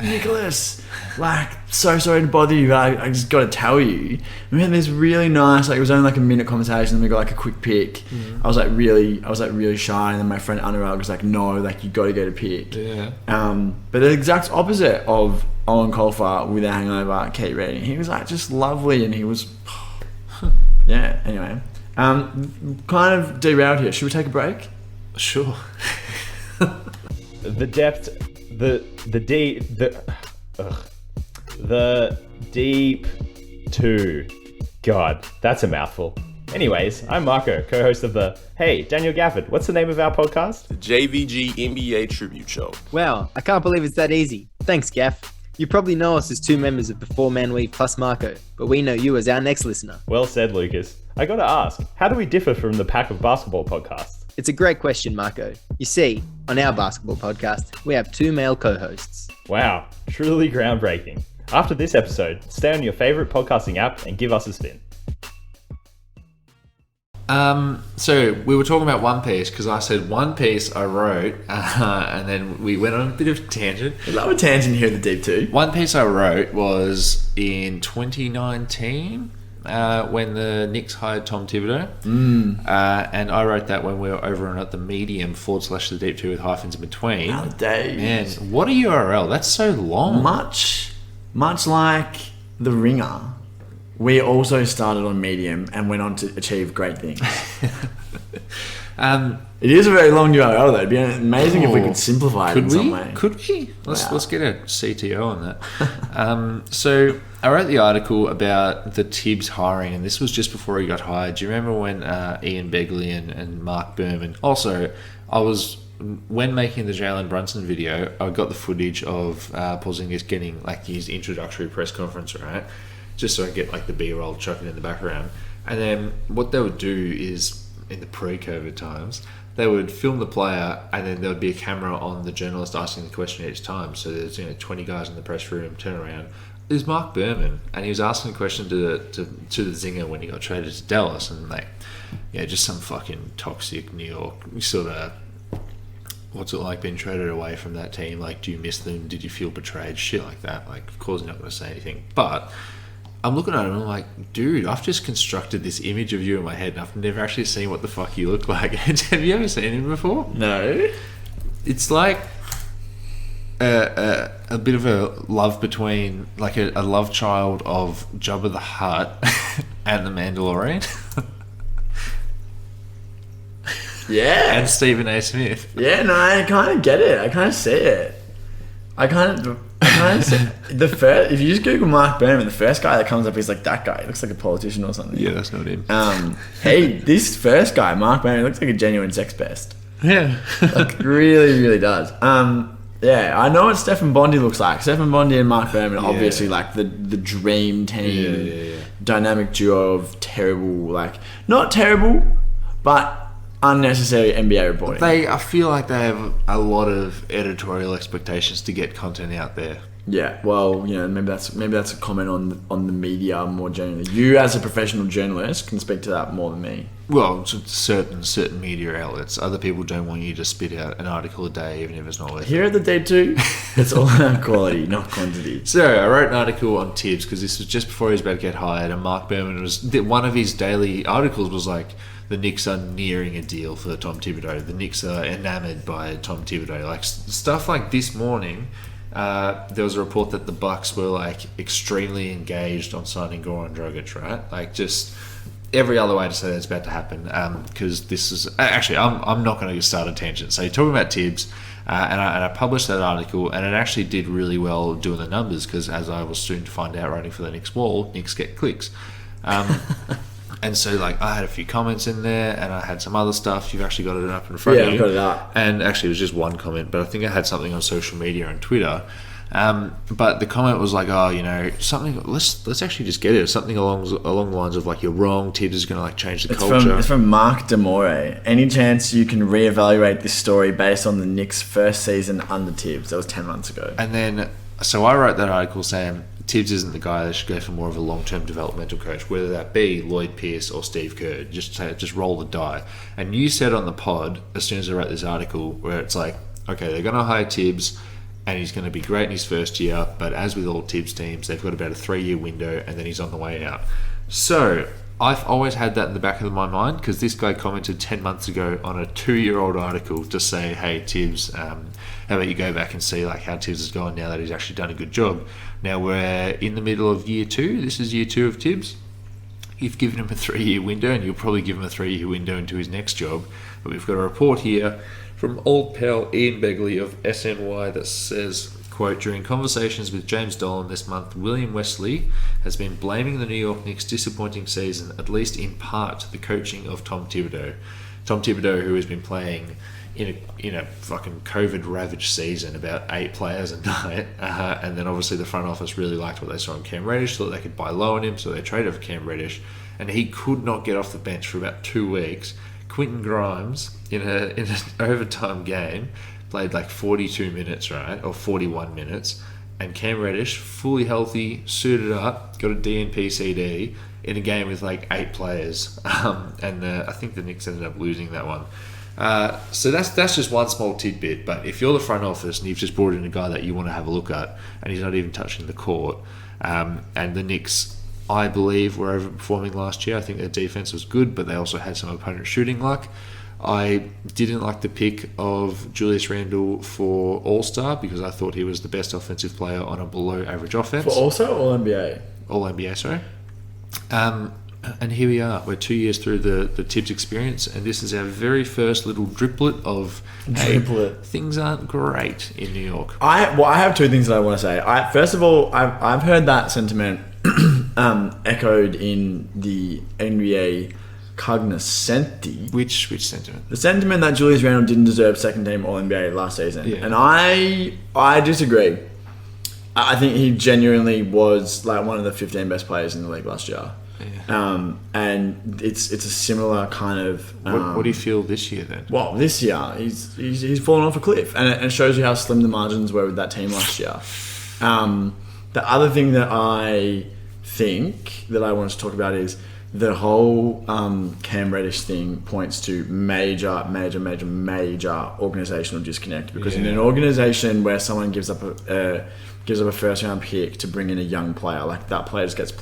S2: Nicholas, like, so sorry to bother you, but I just got to tell you. We had this really nice, like, it was only like a minute conversation, and we got like a quick pic. I was like really shy, and then my friend Anurag was like, no, like, you got to get a pic. But the exact opposite of Owen Colfer with a hangover, Kate reading. He was like just lovely, and he was, anyway. Kind of derailed here. Should we take a break?
S1: Sure.
S3: The deep two. God, that's a mouthful. Anyways, I'm Marco, co-host of the Hey, Daniel Gafford, what's the name of our podcast?
S4: The JVG NBA Tribute Show.
S5: Wow, I can't believe it's that easy. Thanks, Gaff. You probably know us as two members of the Four Man Weave plus Marco, but we know you as our next listener.
S3: Well said, Lucas. I gotta ask, how do we differ from the Pack of Basketball podcasts?
S5: It's a great question, Marco. You see, on our basketball podcast, we have two male co-hosts.
S3: Wow, truly groundbreaking. After this episode, stay on your favourite podcasting app and give us a spin.
S1: So we were talking about One Piece because I said One Piece I wrote, and then we went on a bit of a tangent.
S2: I love a tangent here at the Deep 2.
S1: One Piece I wrote was in 2019 when the Knicks hired Tom Thibedeau. And I wrote that when we were over on at the Medium /the Deep 2 with hyphens in between.
S2: Oh, days.
S1: Man, what a URL. That's so long.
S2: Much like The Ringer. We also started on Medium and went on to achieve great things. It is a very long URL though. It'd be amazing if we could simplify it in some way.
S1: Could we? Let's get a CTO on that. So I wrote the article about the Tibs hiring, and this was just before he got hired. Do you remember when Ian Begley and Mark Berman? Also, when making the Jalen Brunson video, I got the footage of Porzingis getting like his introductory press conference, right? Just so I get like the B-roll chucking in the background. And then what they would do is, in the pre-COVID times, they would film the player and then there would be a camera on the journalist asking the question each time. So there's 20 guys in the press room, turn around. There's Mark Berman, and he was asking a question to the Zinger when he got traded to Dallas, and like, just some fucking toxic New York sort of, what's it like being traded away from that team? Like, do you miss them? Did you feel betrayed? Shit like that. Like, of course, he's not going to say anything, but I'm looking at him and I'm like, dude, I've just constructed this image of you in my head and I've never actually seen what the fuck you look like. Have you ever seen him before?
S2: No.
S1: It's like a bit of a love between, like a love child of Jabba the Hutt and the Mandalorian.
S2: Yeah.
S1: And Stephen A. Smith.
S2: Yeah, no, I kind of get it. I kind of see it. The first, if you just Google Mark Berman, the first guy that comes up is like that guy. He looks like a politician or something.
S1: Yeah, that's not him.
S2: Hey, this first guy, Mark Berman, looks like a genuine sex pest.
S1: Yeah.
S2: Like, really, really does. Yeah, I know what Stephen Bondi looks like. Stephen Bondi and Mark Berman, obviously, like the dream team, dynamic duo of terrible, like, not terrible, but unnecessary NBA reporting.
S1: I feel like they have a lot of editorial expectations to get content out there.
S2: Yeah, well, maybe that's a comment on the media more generally. You, as a professional journalist, can speak to that more than me.
S1: Well, certain media outlets. Other people don't want you to spit out an article a day, even if it's not worth it.
S2: Here at the Deep 2, it's all about quality, not quantity.
S1: So I wrote an article on Tibs because this was just before he was about to get hired, and Mark Berman one of his daily articles was like, the Knicks are nearing a deal for Tom Thibedeau. The Knicks are enamoured by Tom Thibedeau. Like stuff like this morning, there was a report that the Bucks were like extremely engaged on signing Goran Dragic, right? Like just every other way to say that it's about to happen, because this is actually I'm not going to start a tangent. So you're talking about Tibs, and I published that article, and it actually did really well doing the numbers, because as I was soon to find out, writing for the Knicks wall, Knicks get clicks. And so, like, I had a few comments in there, and I had some other stuff. You've actually got it up in front of you.
S2: Yeah, I've got it up.
S1: And actually, it was just one comment, but I think I had something on social media and Twitter. But the comment was like, oh, something. Let's actually just get it. Something along the lines of like, you're wrong. Tibbs is going to like change the culture.
S2: It's from Mark Demore. Any chance you can reevaluate this story based on the Knicks' first season under Tibbs? That was 10 months ago.
S1: And then, so I wrote that article saying Tibbs isn't the guy that should go for more of a long-term developmental coach, whether that be Lloyd Pierce or Steve Kerr. Just roll the die. And you said on the pod, as soon as I wrote this article, where it's like, okay, they're going to hire Tibbs, and he's going to be great in his first year, but as with all Tibbs teams, they've got about a 3-year window, and then he's on the way out. So I've always had that in the back of my mind, because this guy commented 10 months ago on a 2-year-old article to say, hey, Tibbs, how about you go back and see like how Tibbs has gone now that he's actually done a good job. Now we're in the middle of year 2. This is year 2 of Tibbs. You've given him a 3-year window, and you'll probably give him a 3-year window into his next job. But we've got a report here from old pal Ian Begley of SNY that says, quote, during conversations with James Dolan this month, William Wesley has been blaming the New York Knicks' disappointing season, at least in part, to the coaching of Tom Thibedeau. Tom Thibedeau, who has been playing in a fucking COVID-ravaged season, about 8 players a night, and then obviously the front office really liked what they saw in Cam Reddish, thought they could buy low on him, so they traded for Cam Reddish, and he could not get off the bench for about 2 weeks. Quentin Grimes, in an overtime game, played like 42 minutes, right, or 41 minutes, and Cam Reddish, fully healthy, suited up, got a DNP CD in a game with like 8 players, and I think the Knicks ended up losing that one. So that's just one small tidbit, but if you're the front office and you've just brought in a guy that you want to have a look at, and he's not even touching the court, and the Knicks, I believe, were overperforming last year. I think their defense was good, but they also had some opponent shooting luck. I didn't like the pick of Julius Randle for All-Star, because I thought he was the best offensive player on a below-average offense.
S2: For All-Star or All-NBA?
S1: All-NBA, sorry. And here we are. We're 2 years through the Tibbs experience, and this is our very first little driplet of hey, things aren't great in New York.
S2: I have 2 things that I want to say. First of all, I've heard that sentiment echoed in the NBA cognoscenti.
S1: Which sentiment?
S2: The sentiment that Julius Randle didn't deserve second team All-NBA last season. Yeah. And I disagree. I think he genuinely was like one of the 15 best players in the league last year. Yeah. And it's a similar kind of.
S1: What do you feel this year then?
S2: Well, this year he's fallen off a cliff, and it shows you how slim the margins were with that team last year. The other thing that I think that I want to talk about is the whole Cam Reddish thing points to major organizational disconnect, because in an organization where someone gives up a first round pick to bring in a young player, like that player just gets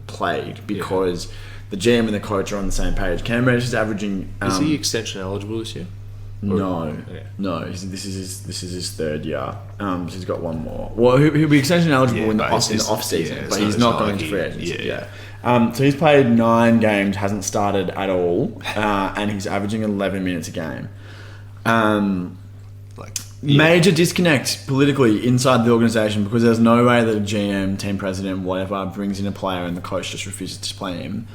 S2: played because the GM and the coach are on the same page. Cam Reddish is averaging.
S1: Is he extension eligible this year?
S2: No. This is his 3rd year. So he's got one more. Well, he'll be extension eligible in the off season, but he's not going to free agency. So he's played 9 games, hasn't started at all, and he's averaging 11 minutes a game. Major disconnect politically inside the organization, because there's no way that a GM, team president, whatever, brings in a player and the coach just refuses to play him.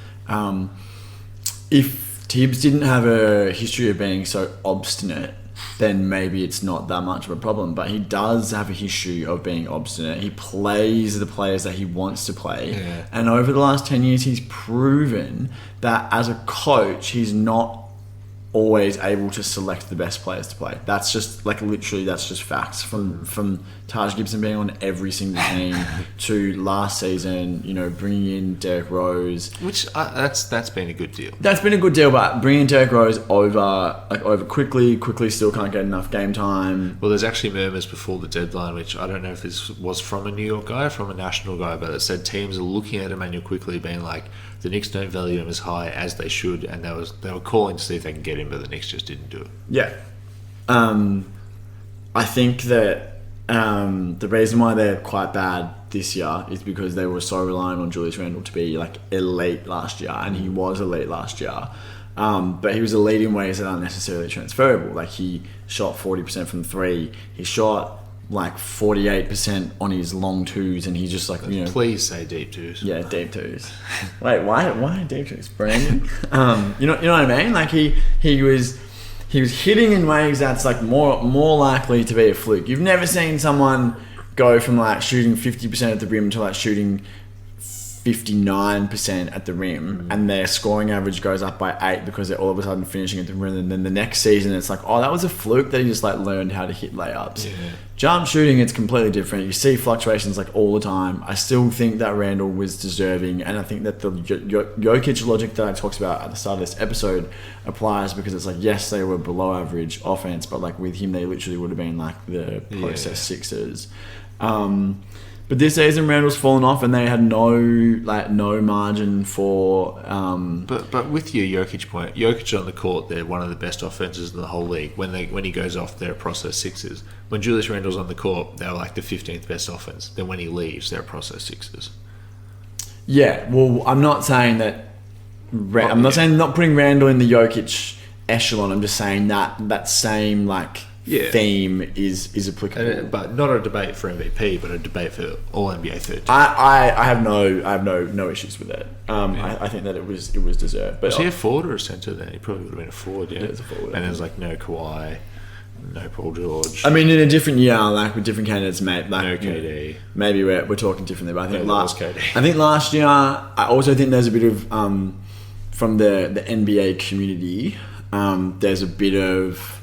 S2: If Tibbs didn't have a history of being so obstinate, then maybe it's not that much of a problem. But he does have a history of being obstinate. He plays the players that he wants to play. Yeah. And over the last 10 years, he's proven that as a coach, he's not always able to select the best players to play. That's just that's just facts from Taj Gibson being on every single team to last season, bringing in Derrick Rose,
S1: which that's been a good deal.
S2: That's been a good deal, but bringing Derrick Rose over quickly still can't get enough game time.
S1: Well, there's actually murmurs before the deadline, which I don't know if this was from a New York guy or from a national guy, but it said teams are looking at Emmanuel Quickley being like, the Knicks don't value him as high as they should, and they were calling to see if they can get him, but the Knicks just didn't do it.
S2: Yeah. I think that the reason why they're quite bad this year is because they were so reliant on Julius Randle to be like elite last year, and he was elite last year. But he was elite in ways that aren't necessarily transferable. Like he shot 40% from three. He shot like 48% on his long twos, and he just like, you know.
S1: Please say deep twos.
S2: Yeah, deep twos. Wait, why deep twos, Brandon? You know what I mean? Like he was hitting in ways that's like more likely to be a fluke. You've never seen someone go from like shooting 50% at the rim to like shooting 59% at the rim, and their scoring average goes up by 8 because they're all of a sudden finishing at the rim, and then the next season it's like, oh, that was a fluke that he just like learned how to hit layups. Yeah. Jump shooting, it's completely different. You see fluctuations like all the time. I still think that Randall was deserving, and I think that the Jokic logic that I talked about at the start of this episode applies, because it's like, yes, they were below average offense, but like with him they literally would have been like the process Sixers. But this season, Randall's fallen off, and they had no margin for.
S1: But with your Jokic point, Jokic on the court, they're one of the best offenses in the whole league. When he goes off, they're a process Sixers. When Julius Randle's on the court, they're like the 15th best offense. Then when he leaves, they're a process Sixers.
S2: Yeah, well, I'm not saying that. I'm not saying not putting Randle in the Jokic echelon. I'm just saying that same like. Yeah. Theme is applicable,
S1: but not a debate for MVP, but a debate for all NBA third.
S2: I have no issues with that. I think that it was deserved. But
S1: was he a forward or a centre? Then he probably would have been a forward. Yeah,
S2: it was a forward.
S1: And there's like no Kawhi, no Paul George.
S2: I mean, in a different year, like with different candidates, mate. Like,
S1: no KD.
S2: Maybe we're talking differently, but I think
S1: KD.
S2: I think last year, I also think there's a bit of from the NBA community. There's a bit of.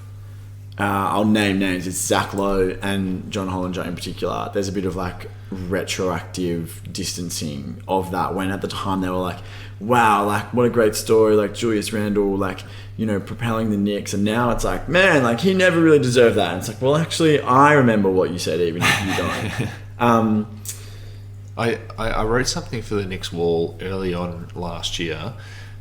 S2: I'll name names. It's Zach Lowe and John Hollinger in particular. There's a bit of like retroactive distancing of that, when at the time they were like, wow, like what a great story, like Julius Randle, like, you know, propelling the Knicks, and now it's like, man, like he never really deserved that. And it's like, well, actually, I remember what you said, even if you don't.
S1: I wrote something for the Knicks wall early on last year,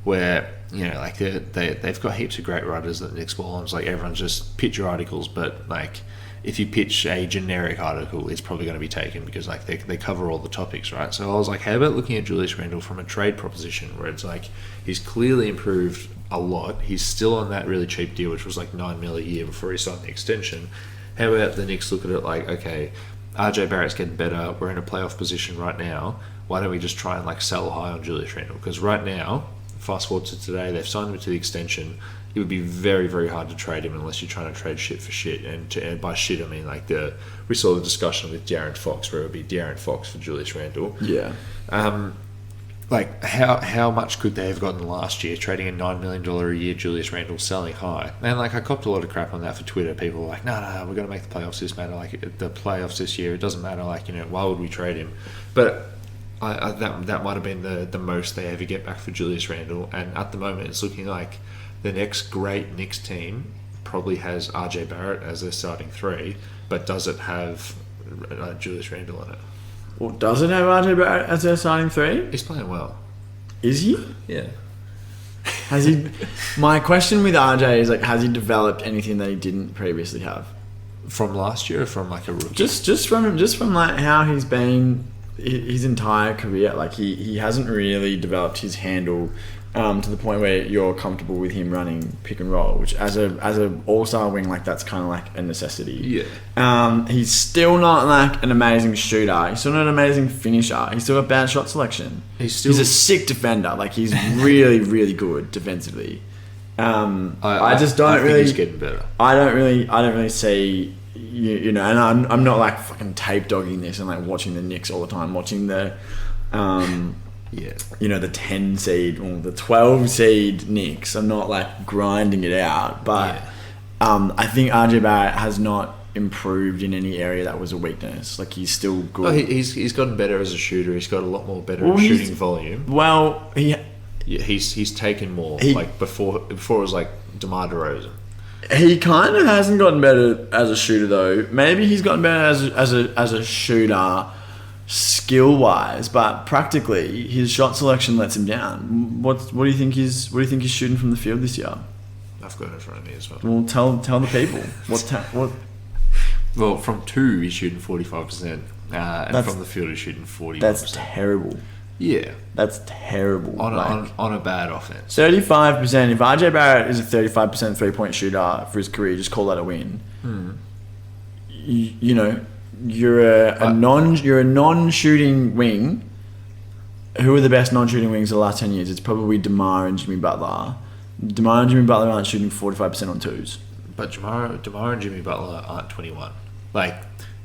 S1: where, you know, like they've got heaps of great writers at the Knicks wall, and it's like everyone's just pitch your articles, but like if you pitch a generic article, it's probably going to be taken because like they cover all the topics, right? So I was like, how about looking at Julius Randle from a trade proposition, where it's like he's clearly improved a lot. He's still on that really cheap deal, which was like $9 million a year before he signed the extension. How about the Knicks look at it like, okay, RJ Barrett's getting better, we're in a playoff position right now, why don't we just try and like sell high on Julius Randle? Because right now, fast forward to today, they've signed him to the extension. It would be very, very hard to trade him unless you're trying to trade shit for shit. And by shit, I mean like we saw the discussion with De'Aaron Fox, where it would be De'Aaron Fox for Julius Randle.
S2: Yeah.
S1: Like how much could they have gotten last year trading a $9 million a year Julius Randle selling high? And like I copped a lot of crap on that for Twitter. People were like, no, we're going to make the playoffs this matter. Like the playoffs this year, it doesn't matter. Like, you know, why would we trade him? But that might have been the most they ever get back for Julius Randle, and at the moment it's looking like the next great Knicks team probably has RJ Barrett as their starting three, but does it have Julius Randle in it?
S2: Well, does it have RJ Barrett as their starting three?
S1: He's playing well.
S2: Is he?
S1: Yeah.
S2: Has he? My question with RJ is like, has he developed anything that he didn't previously have?
S1: From last year, or from like a rookie?
S2: Just from like how he's been his entire career. Like he hasn't really developed his handle to the point where you're comfortable with him running pick and roll, which as a all-star wing, like that's kind of like a necessity.
S1: Yeah.
S2: He's still not like an amazing shooter. He's still not an amazing finisher. He's still got bad shot selection. He's a sick defender. Like he's really, really good defensively. I just don't really.
S1: He's getting better.
S2: I don't really see. You know, and I'm not like fucking tape dogging this and like watching the Knicks all the time, watching the, you know, the 10 seed or the 12 seed Knicks. I'm not like grinding it out, but I think RJ Barrett has not improved in any area that was a weakness. Like he's still good.
S1: Oh, he's gotten better as a shooter. He's got a lot more better at shooting volume.
S2: Well,
S1: he's taken more. Like before it was like DeMar DeRozan.
S2: He kind of hasn't gotten better as a shooter though. Maybe he's gotten better as a shooter skill wise, but practically his shot selection lets him down. What do you think he's shooting from the field this year?
S1: I've got it in front of me as well.
S2: Well, tell the people what.
S1: Well, from two he's shooting 45%. And from the field, he's shooting 40%.
S2: That's terrible.
S1: Yeah.
S2: That's terrible.
S1: On a bad offense.
S2: 35%. If RJ Barrett is a 35% 3-point shooter for his career, just call that a win. You know, you're a non-shooting wing. Who are the best non-shooting wings of the last 10 years? It's probably DeMar and Jimmy Butler. DeMar and Jimmy Butler aren't shooting 45% on twos.
S1: But DeMar and Jimmy Butler aren't 21. Like,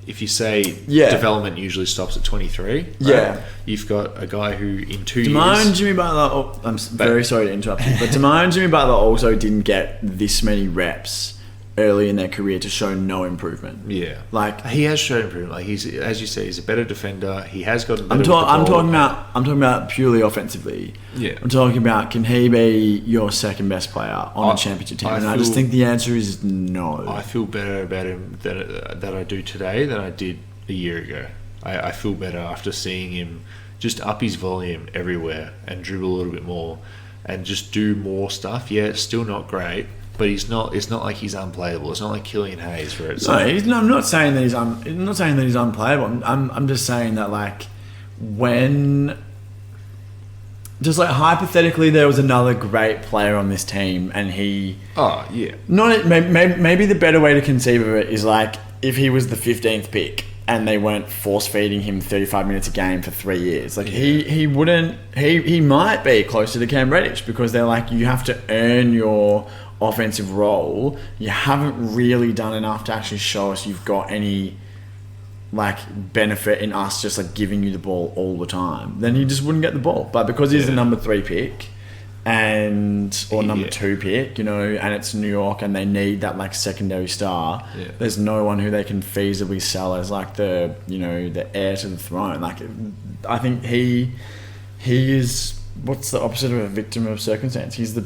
S1: if you say
S2: Yeah.
S1: development usually stops at 23, right?
S2: Yeah.
S1: You've got a guy who in 2
S2: DeMar
S1: years...
S2: and Jimmy Butler... I'm very sorry to interrupt you, but DeMar and Jimmy Butler also didn't get this many reps early in their career to show no improvement.
S1: Yeah.
S2: Like,
S1: he has shown improvement. Like, he's, as you say, he's a better defender. He has gotten better
S2: I'm talking about purely offensively.
S1: Yeah.
S2: I'm talking about, can he be your second best player on a championship team? I just think the answer is no.
S1: I feel better about him that I do today than I did a year ago. I feel better after seeing him just up his volume everywhere and dribble a little bit more and just do more stuff. Yeah, it's still not great, but it's not like he's unplayable. It's not like Killian Hayes where it's
S2: I'm not saying that he's unplayable. I'm just saying that, like, when, just like hypothetically there was another great player on this team and he...
S1: Oh, yeah.
S2: Maybe the better way to conceive of it is, like, if he was the 15th pick and they weren't force feeding him 35 minutes a game for 3 years. Like, he might be closer to Cam Reddish because they're like, you have to earn your offensive role. You haven't really done enough to actually show us you've got any, like, benefit in us just, like, giving you the ball all the time. Then he just wouldn't get the ball. But because he's the number 3 pick or number 2 pick, you know, and it's New York and they need that, like, secondary star, there's no one who they can feasibly sell as, like, the, you know, the heir to the throne. Like, I think he is... What's the opposite of a victim of circumstance? He's the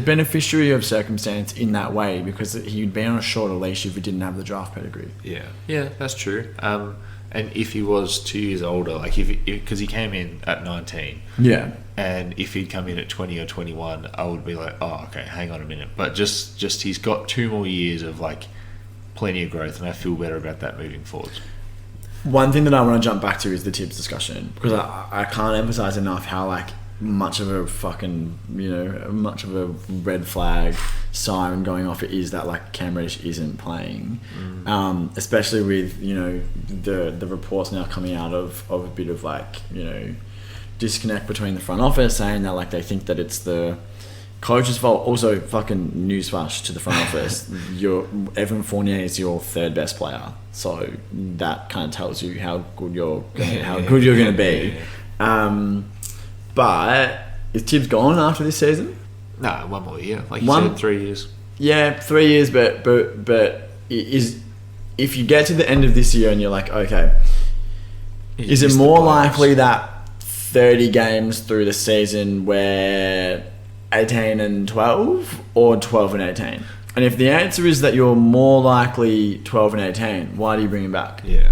S2: beneficiary of circumstance in that way because he'd be on a shorter leash if he didn't have the draft pedigree.
S1: Yeah, that's true. And if he was 2 years older, like because he came in at 19, and if he'd come in at 20 or 21, I would be like, oh, okay, hang on a minute. But just he's got 2 more years of, like, plenty of growth, and I feel better about that moving forward.
S2: One thing that I want to jump back to is the Tibs discussion because I can't emphasize enough how, like, much of a fucking, you know, much of a red flag siren going off it is that, like, Cam Reddish isn't playing, especially with, you know, the reports now coming out of a bit of, like, you know, disconnect between the front office saying that, like, they think that it's the coach's fault. Also, fucking newsflash to the front office, Evan Fournier is your 3rd best player, so that kind of tells you how good you're gonna be. But is Tibs gone after this season?
S1: No, 1 more year. Like you said, 3 years.
S2: Yeah, 3 years. But is, if you get to the end of this year and you're like, okay, is it more likely that 30 games through the season where 18 and 12 or 12 and 18? And if the answer is that you're more likely 12 and 18, why do you bring him back?
S1: Yeah,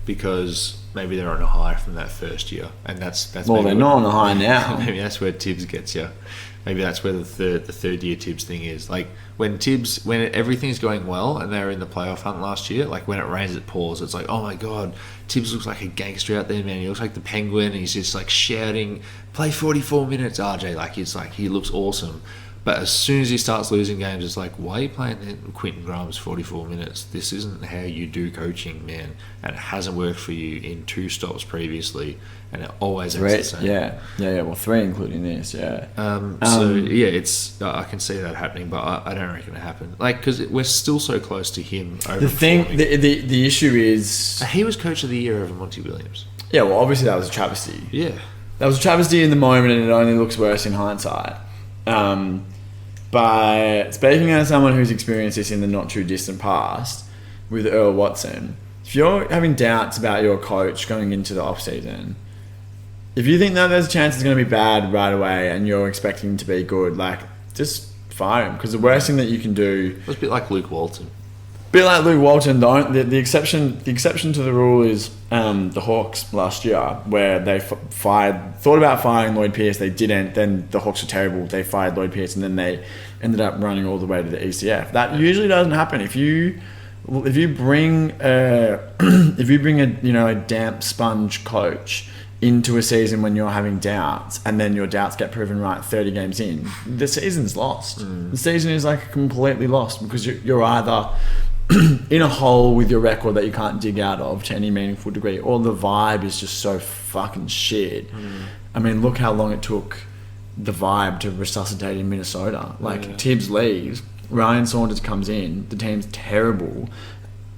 S1: because maybe they're on a high from that first year, and that's
S2: well, they're not on a high now.
S1: Maybe that's where Tibs gets you. Maybe that's where the third year Tibs thing is. Like when everything's going well and they're in the playoff hunt last year, like when it rains it pours, it's like, oh my god, Tibs looks like a gangster out there, man. He looks like the Penguin, and he's just like shouting, play 44 minutes, RJ. Like he looks awesome. But as soon as he starts losing games, it's like, why are you playing Quentin Grimes 44 minutes? This isn't how you do coaching, man. And it hasn't worked for you in 2 stops previously, and it always ends the same.
S2: Yeah. Well, 3 including this. Yeah.
S1: It's I can see that happening, but I don't reckon it happened. Like, because we're still so close to him.
S2: The issue is
S1: he was coach of the year over Monty Williams.
S2: Yeah. Well, obviously that was a travesty.
S1: Yeah.
S2: That was a travesty in the moment, and it only looks worse in hindsight. But speaking as someone who's experienced this in the not too distant past with Earl Watson, if you're having doubts about your coach going into the off season, if you think that there's a chance it's going to be bad right away and you're expecting him to be good, like, just fire him, because the worst thing that you can do...
S1: It was a bit like Luke Walton.
S2: The exception to the rule is the Hawks last year, where they thought about firing Lloyd Pierce, they didn't. Then the Hawks were terrible. They fired Lloyd Pierce, and then they ended up running all the way to the ECF. That usually doesn't happen. If you if you bring a damp sponge coach into a season when you're having doubts, and then your doubts get proven right 30 games in, the season's lost. The season is like completely lost because you're either in a hole with your record that you can't dig out of to any meaningful degree, or the vibe is just so fucking shit. I mean, look how long it took the vibe to resuscitate in Minnesota. Like, Tibs leaves, Ryan Saunders comes in, the team's terrible.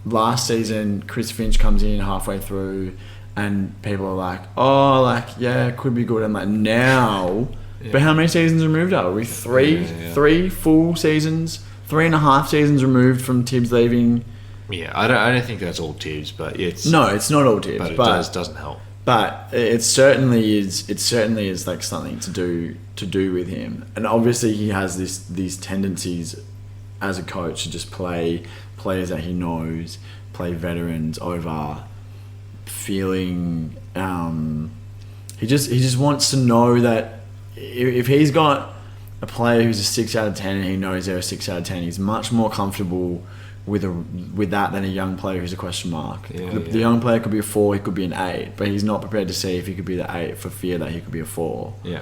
S2: Last season, Chris Finch comes in halfway through, and people are like, oh, like, yeah, it could be good. And like, now, but how many seasons removed are we? Three full seasons, 3.5 seasons removed from Tibbs leaving.
S1: Yeah, I don't think that's all Tibs, but it's
S2: no, it's not all Tibbs,
S1: but it doesn't help.
S2: But it certainly is. It certainly is like something to do with him, and obviously he has these tendencies as a coach to just play players that he knows, play veterans over feeling. He just wants to know that if he's got a player who's a 6 out of 10 and he knows they're a 6 out of 10, he's much more comfortable with that than a young player who's a question mark. The young player could be a 4, he could be an 8, but he's not prepared to see if he could be the 8 for fear that he could be a 4.
S1: Yeah.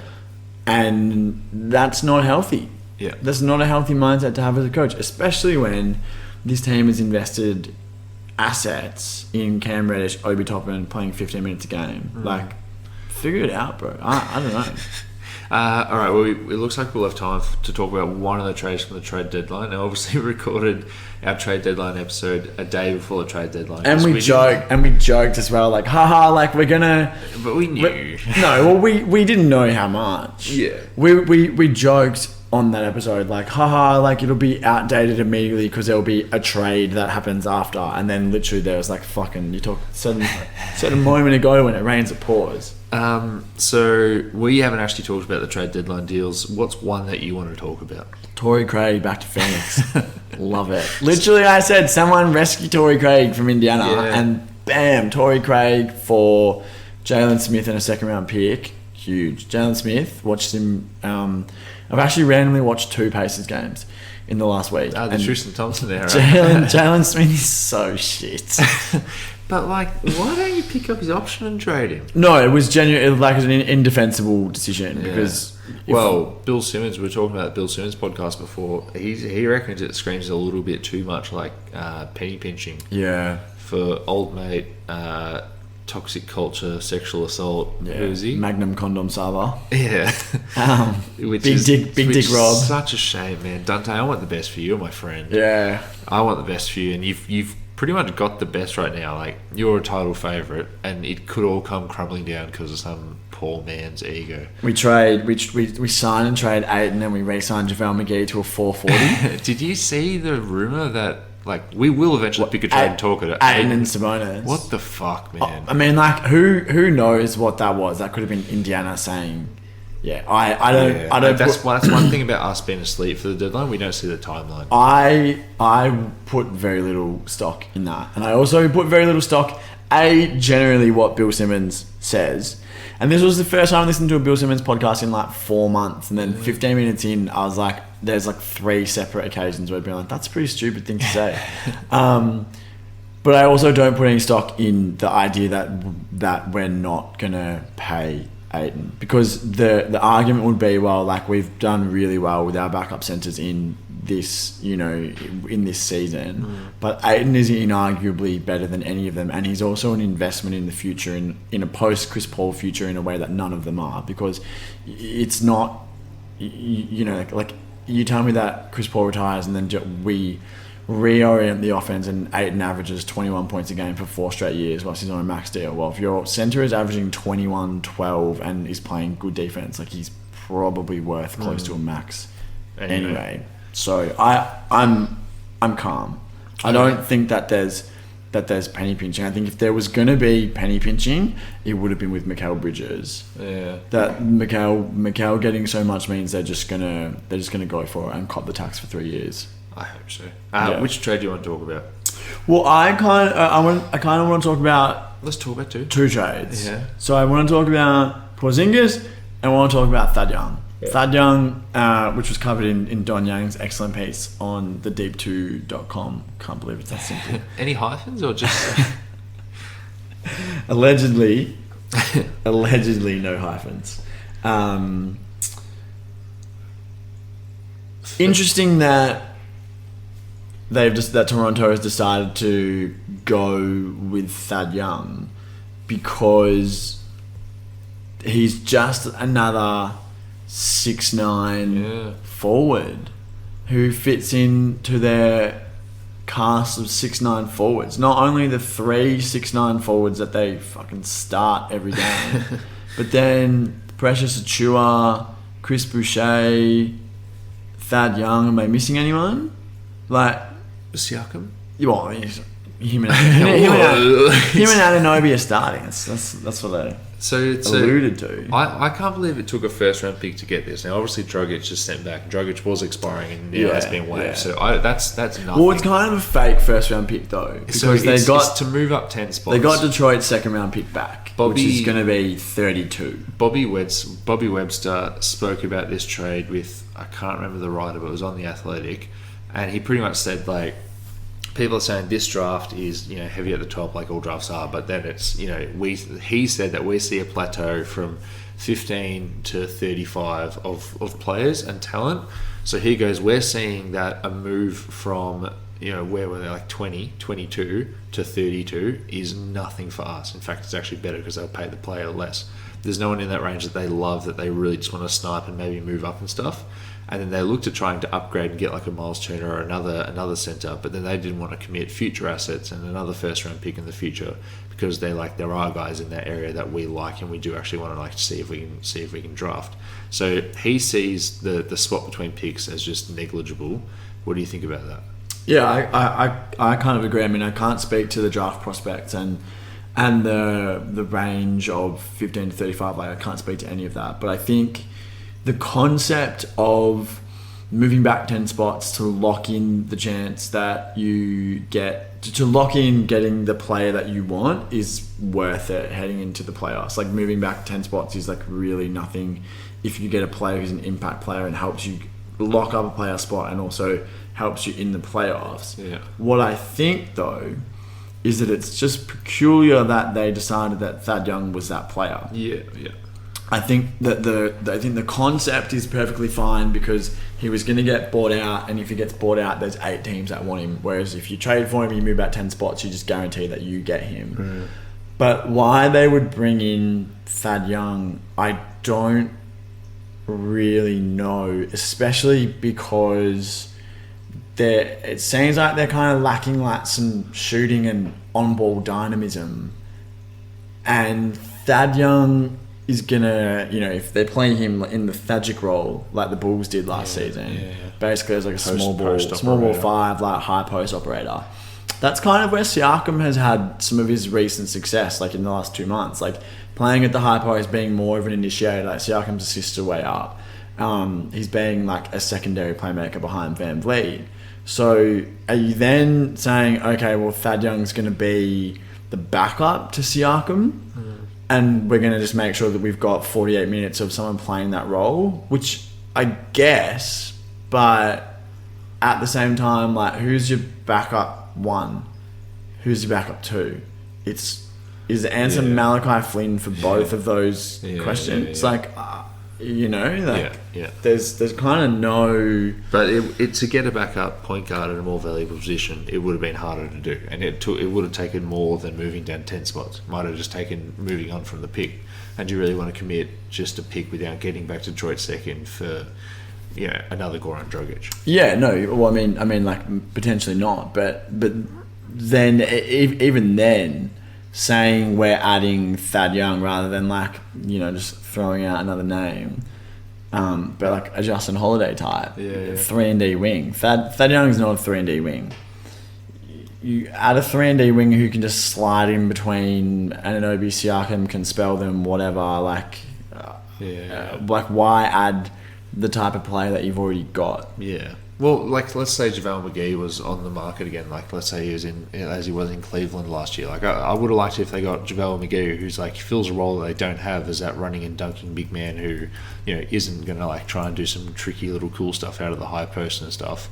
S2: And that's not healthy.
S1: Yeah.
S2: That's not a healthy mindset to have as a coach, especially when this team has invested assets in Cam Reddish, Obi Toppin playing 15 minutes a game. Like, figure it out, bro. I don't know.
S1: All right, well, it looks like we'll have time to talk about one of the trades from the trade deadline. Now, obviously, we recorded our trade deadline episode a day before the trade deadline.
S2: And we joked as well, like, haha, like, we're gonna...
S1: But we knew.
S2: We didn't know how much.
S1: Yeah.
S2: We joked on that episode, like, haha, like, it'll be outdated immediately because there'll be a trade that happens after. And then literally there was like, fucking, said a moment ago when it rains, it pours.
S1: So we haven't actually talked about the trade deadline deals. What's one that you want to talk about?
S2: Torrey Craig back to Phoenix. Love it. Literally, I said, someone rescue Torrey Craig from Indiana, and bam, Torrey Craig for Jalen Smith and a second-round pick. Huge. Jalen Smith, watched him. I've actually randomly watched 2 Pacers games in the last week.
S1: The Tristan Thompson there, right?
S2: Jalen Smith is so shit.
S1: But, like, why don't you pick up his option and trade him?
S2: No, it was genuine. It was an indefensible decision because...
S1: Bill Simmons, we were talking about Bill Simmons' podcast before. He reckons it screams a little bit too much like penny pinching.
S2: Yeah.
S1: For old mate, toxic culture, sexual assault.
S2: Yeah.
S1: Who is he?
S2: Magnum condom Sava.
S1: Yeah.
S2: Big dick Rob.
S1: Such a shame, man. Dante, I want the best for you. You're my friend.
S2: Yeah.
S1: I want the best for you, and you've pretty much got the best right now. Like, you're a title favourite, and it could all come crumbling down because of some poor man's ego.
S2: We sign and trade 8, and then we re-sign JaVale McGee to a 440.
S1: Did you see the rumour that, like, we will eventually pick a trade and talk at it?
S2: Aiden and Sabonis.
S1: What the fuck, man?
S2: I mean, like, who knows what that was? That could have been Indiana saying... Yeah, I don't.
S1: That's one thing about us being asleep for the deadline. We don't see the timeline.
S2: I put very little stock in that, and I also put very little stock. Generally what Bill Simmons says, and this was the first time I listened to a Bill Simmons podcast in like 4 months, and then 15 minutes in, I was like, there's like 3 separate occasions where I'd be like, that's a pretty stupid thing to say. But I also don't put any stock in the idea that we're not gonna pay Ayton, because the argument would be, well, like, we've done really well with our backup centers in this, in this season, but Ayton is inarguably better than any of them, and he's also an investment in the future, in a post Chris Paul future, in a way that none of them are, because it's not, like you tell me that Chris Paul retires and then we reorient the offense and Ayton averages 21 points a game for 4 straight years whilst he's on a max deal. Well, if your center is averaging 21, 12 and is playing good defense, like, he's probably worth close to a max anyway. So I'm calm. I don't think that there's penny pinching. I think if there was going to be penny pinching, it would have been with Mikal Bridges. Yeah. That Mikal getting so much means they're just gonna go for it and cop the tax for 3 years.
S1: I hope so. Which trade do you want to talk about?
S2: Well, I kind of want to talk about...
S1: Let's talk about 2
S2: trades.
S1: Yeah.
S2: So I want to talk about Porzingis and I want to talk about Thad Young. Thad Young, which was covered in Don Young's excellent piece on thedeep2.com. Can't believe it's that simple.
S1: Any hyphens or just...
S2: Allegedly no hyphens. Interesting that that Toronto has decided to go with Thad Young because he's just another 6'9" forward who fits into their cast of 6'9" forwards. Not only the 3 6'9" forwards that they fucking start every game, but then Precious Achua, Chris Boucher, Thad Young. Am I missing anyone? Like
S1: Siakam?
S2: Well, him and Anunoby are starting. That's what they alluded to.
S1: I can't believe it took a first round pick to get this. Now, obviously, Dragic just sent back. Dragic was expiring and now has been waived. Yeah. So that's nothing.
S2: Well, it's kind of a fake first round pick though, because
S1: it's to move up 10 spots.
S2: They got Detroit's second round pick back, which is going to be 32.
S1: Bobby Webster spoke about this trade with, I can't remember the writer, but it was on The Athletic, and he pretty much said like, people are saying this draft is, heavy at the top like all drafts are, but then it's, he said that we see a plateau from 15 to 35 of players and talent. So he goes, we're seeing that a move from, where were they, like 20, 22 to 32 is nothing for us. In fact, it's actually better because they'll pay the player less. There's no one in that range that they love, that they really just want to snipe and maybe move up and stuff. And then they looked at trying to upgrade and get like a Miles Turner or another centre, but then they didn't want to commit future assets and another first round pick in the future because they're like, there are guys in that area that we like and we do actually want to like see if we can draft. So he sees the spot between picks as just negligible. What do you think about that?
S2: Yeah, I kind of agree. I mean, I can't speak to the draft prospects and the range of 15 to 35. Like, I can't speak to any of that, but I think the concept of moving back 10 spots to lock in the chance that you get to lock in getting the player that you want is worth it heading into the playoffs. Like, moving back 10 spots is like really nothing if you get a player who's an impact player and helps you lock up a player spot and also helps you in the playoffs.
S1: Yeah.
S2: What I think though is that it's just peculiar that they decided that Thad Young was that player.
S1: Yeah.
S2: I think that the concept is perfectly fine because he was going to get bought out, and if he gets bought out, there's 8 teams that want him. Whereas if you trade for him, you move back 10 spots, you just guarantee that you get him.
S1: Mm.
S2: But why they would bring in Thad Young, I don't really know, especially because it seems like they're kind of lacking like some shooting and on-ball dynamism. And Thad Young is gonna, if they're playing him in the Thagic role like the Bulls did last season, basically as like a small ball 5, like high post operator. That's kind of where Siakam has had some of his recent success, like in the last 2 months, like playing at the high post, being more of an initiator. Like Siakam's assists are way up. He's being like a secondary playmaker behind Van Vliet. So are you then saying, okay, well, Thad Young's going to be the backup to Siakam? And we're going to just make sure that we've got 48 minutes of someone playing that role, which I guess, but at the same time, like, who's your backup 1? Who's your backup 2? Is the answer Malachi Flynn for both of those questions? Like, there's kind of no...
S1: But it to get a backup point guard in a more valuable position, it would have been harder to do, and it would have taken more than moving down 10 spots. Might have just taken moving on from the pick. And do you really want to commit just a pick without getting back to Detroit second for another Goran Dragic?
S2: Yeah, no. Well, I mean, like potentially not, but then even then, saying we're adding Thad Young rather than like just throwing out another name, but like a Justin Holiday type, 3-and-D wing. Thad Young is not a 3-and-D wing. You add a 3-and-D wing who can just slide in between Anunoby, Siakam, can spell them, whatever. Like why add the type of player that you've already got?
S1: Yeah. Well, like, let's say JaVale McGee was on the market again. Like, let's say he was in Cleveland last year. Like, I would have liked it if they got JaVale McGee, who's like fills a role that they don't have as that running and dunking big man who, isn't gonna like try and do some tricky little cool stuff out of the high post and stuff.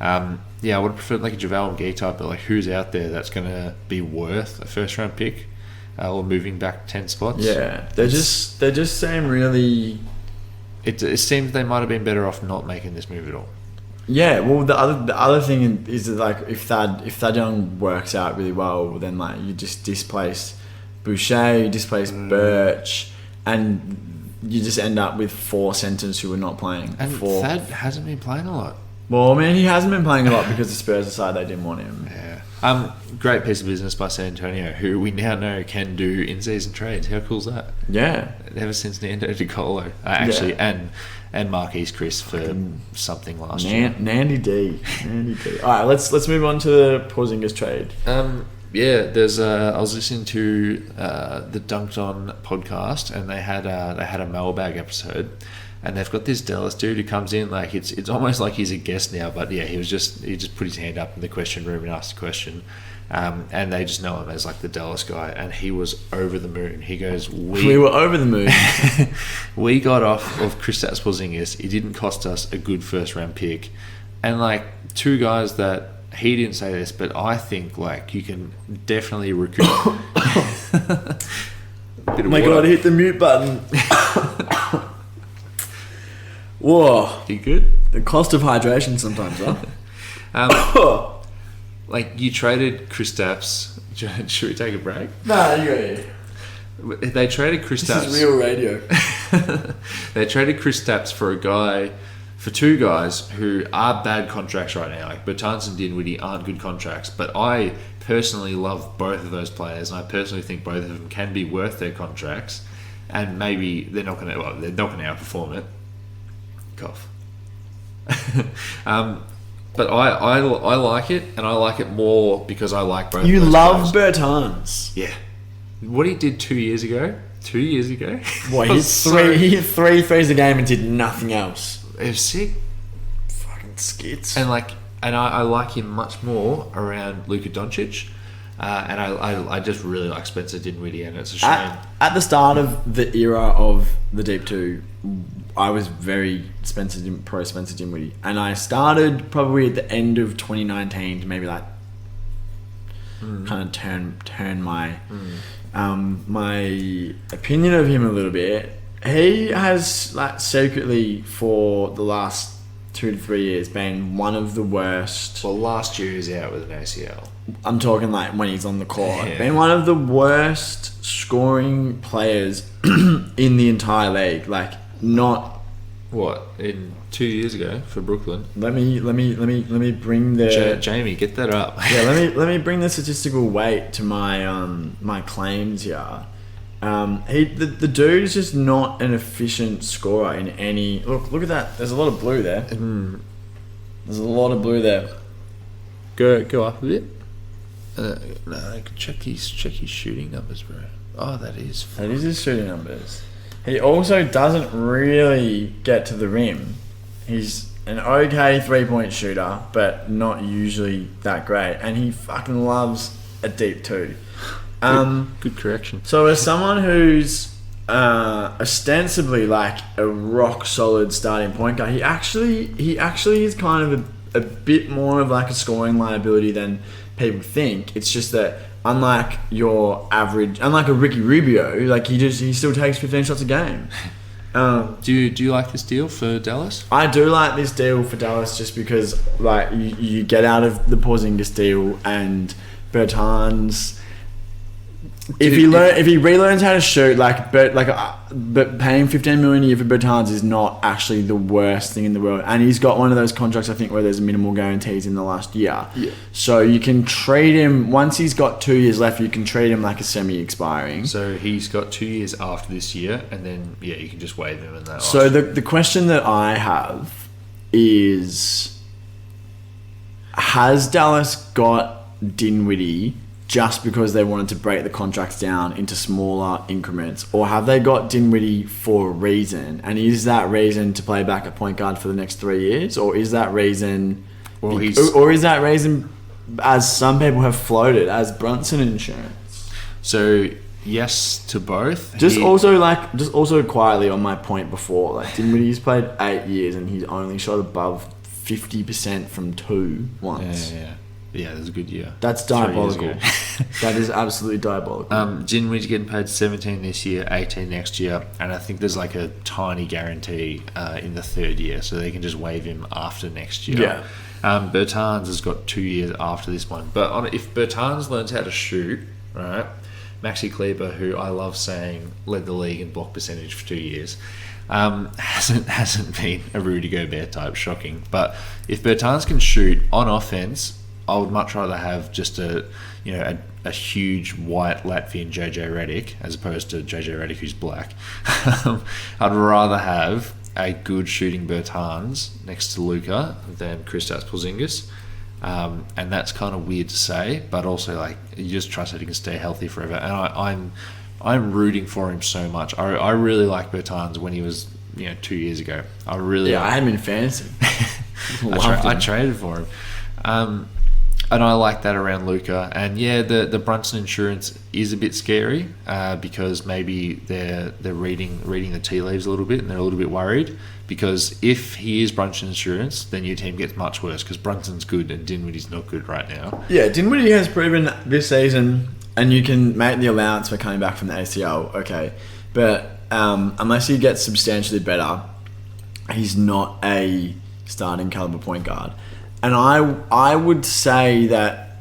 S1: I would have preferred like a JaVale McGee type, but like who's out there that's gonna be worth a first round pick, or moving back 10 spots.
S2: Yeah, they just seem really.
S1: It seems they might have been better off not making this move at all.
S2: Yeah, well, the other thing is that like if Thad Young works out really well, then like you just displace Boucher, you displace Birch, and you just end up with 4 centers who are not playing.
S1: And Thad hasn't been playing a lot.
S2: Well, I mean, he hasn't been playing a lot because the Spurs decided they didn't want him.
S1: Yeah. Great piece of business by San Antonio, who we now know can do in-season trades. How cool is that?
S2: Yeah.
S1: Ever since Nando DiColo, and Marquise Chris for something last year.
S2: Nandy D. All right, let's move on to the Porzingis trade.
S1: There's I was listening to the Dunked On podcast, and they had a mailbag episode, and they've got this Dallas dude who comes in like it's almost like he's a guest now, but yeah, he just put his hand up in the question room and asked a question. And they just know him as like the Dallas guy, and he was over the moon. He goes, "We
S2: were over the moon.
S1: We got off of Kristaps Porzingis. It didn't cost us a good first round pick, and like 2 guys that he didn't say this, but I think like you can definitely recruit."
S2: Oh my god! Hit the mute button. Whoa!
S1: You good?
S2: The cost of hydration sometimes, huh?
S1: Like, you traded Kristaps. Should we take a break?
S2: Nah, you go here.
S1: They traded Kristaps.
S2: This is real radio.
S1: They traded Kristaps for 2 guys who are bad contracts right now. Like, Bertans and Dinwiddie aren't good contracts, but I personally love both of those players, and I personally think both of them can be worth their contracts, and maybe they're not going to outperform it. Cough. But I like it, and I like it more because I like both.
S2: You
S1: of those
S2: love
S1: players.
S2: Bertans.
S1: Yeah. What he did 2 years ago. 2 years ago.
S2: What, he hit 3 threes a game and did nothing else.
S1: It was sick.
S2: Fucking skits.
S1: And I like him much more around Luka Doncic. And I just really like Spencer Dinwiddie, and it's a shame.
S2: At the start of the era of the Deep 2, I was very pro Spencer Dinwiddie, and I started probably at the end of 2019 to maybe like kind of turn my my opinion of him a little bit. He has like secretly for the last 2 to 3 years been one of the worst.
S1: Well, last year he was out with an ACL.
S2: I'm talking like when he's on the court. Yeah. Been one of the worst scoring players in the entire league. Like, not
S1: what in 2 years ago for Brooklyn.
S2: Let me bring the
S1: Jamie, get that up.
S2: Yeah, let me bring the statistical weight to my my claims here. The dude is just not an efficient scorer in any. Look at that. There's a lot of blue there. There's a lot of blue there.
S1: Go up a bit. No, check his shooting numbers, bro. Oh, that is
S2: his shooting numbers. He also doesn't really get to the rim. He's an okay 3-point shooter, but not usually that great. And he fucking loves a deep 2.
S1: Good correction.
S2: So as someone who's ostensibly like a rock solid starting point guard, he actually is kind of a bit more of like a scoring liability than people think. It's just that unlike a Ricky Rubio, like he still takes 15 shots a game.
S1: Do you like this deal for Dallas?
S2: I do like this deal for Dallas just because like you get out of the Porzingis deal and Bertans. If he relearns how to shoot, but paying $15 million a year for Bertans is not actually the worst thing in the world. And he's got one of those contracts, I think, where there's minimal guarantees in the last year. Yeah. So you can trade him once he's got 2 years left. You can trade him like a semi-expiring.
S1: So he's got 2 years after this year, and then you can just waive him in that.
S2: So the question that I have is, has Dallas got Dinwiddie just because they wanted to break the contracts down into smaller increments? Or have they got Dinwiddie for a reason? And is that reason to play back at point guard for the next 3 years? Or is that reason... Or is that reason, as some people have floated, as Brunson insurance?
S1: So... Yes to both.
S2: Just also quietly on my point before, like Dinwiddie's played 8 years and he's only shot above 50% from 2 once.
S1: Yeah, that's a good year.
S2: That's diabolical. That is absolutely diabolical.
S1: Dinwiddie's getting paid 17 this year, 18 next year, and I think there's like a tiny guarantee in the 3rd year, so they can just waive him after next year.
S2: Yeah.
S1: Bertans has got 2 years after this one, but if Bertans learns how to shoot, right? Maxi Kleber, who I love saying led the league in block percentage for 2 years, hasn't been a Rudy Gobert type. Shocking. But if Bertans can shoot on offense, I would much rather have just a huge white Latvian JJ Redick as opposed to JJ Redick who's black. I'd rather have a good shooting Bertans next to Luka than Kristaps Porzingis. And that's kind of weird to say, but also like you just trust that he can stay healthy forever. And I'm rooting for him so much. I really like Bertans when he was 2 years ago. I
S2: had him in fantasy.
S1: I traded for him, and I like that around Luka. And yeah, the Brunson insurance is a bit scary because maybe they're reading the tea leaves a little bit and they're a little bit worried. Because if he is Brunson insurance, then your team gets much worse because Brunson's good and Dinwiddie's not good right now.
S2: Yeah, Dinwiddie has proven this season, and you can make the allowance for coming back from the ACL, okay. But unless he gets substantially better, he's not a starting caliber point guard. And I would say that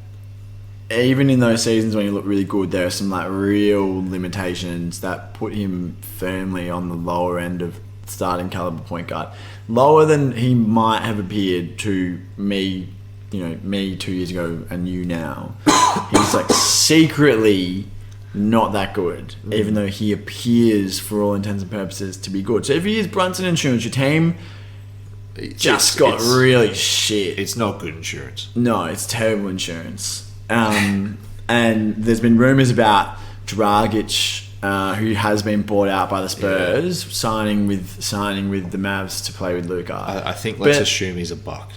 S2: even in those seasons when he looked really good, there are some like real limitations that put him firmly on the lower end of starting caliber point guard, lower than he might have appeared to me 2 years ago and you now. He's like secretly not that good, even though he appears for all intents and purposes to be good. So if he is Brunson insurance, your team just got really shit.
S1: It's not good insurance.
S2: No, it's terrible insurance. And there's been rumours about Dragic, who has been bought out by the Spurs, signing with the Mavs to play with Luka.
S1: I think let's assume he's a Buck.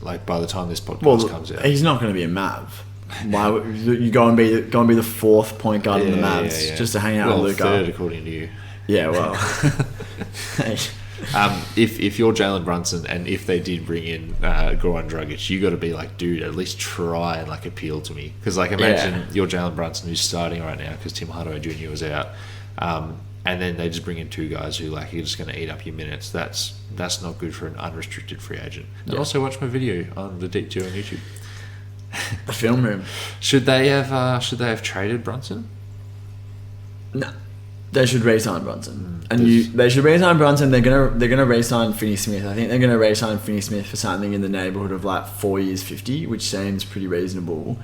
S1: Like by the time this podcast comes out,
S2: he's not going to be a Mav. Why would you go and be the 4th point guard in the Mavs just to hang out with Luka?
S1: 3rd according to you.
S2: Yeah, well.
S1: If you're Jalen Brunson and if they did bring in Goran Dragic, you got to be like, dude, at least try and like appeal to me, because like imagine you're Jalen Brunson who's starting right now because Tim Hardaway Jr. was out, and then they just bring in 2 guys who like are just going to eat up your minutes. That's not good for an unrestricted free agent. And also watch my video on the Deep Two on YouTube.
S2: The film room.
S1: Should they have traded Brunson?
S2: No. They should re-sign Brunson, they should re-sign Brunson. They're gonna re-sign Finney-Smith. I think they're gonna re-sign Finney-Smith for something in the neighborhood of like 4 years, 50, which seems pretty reasonable.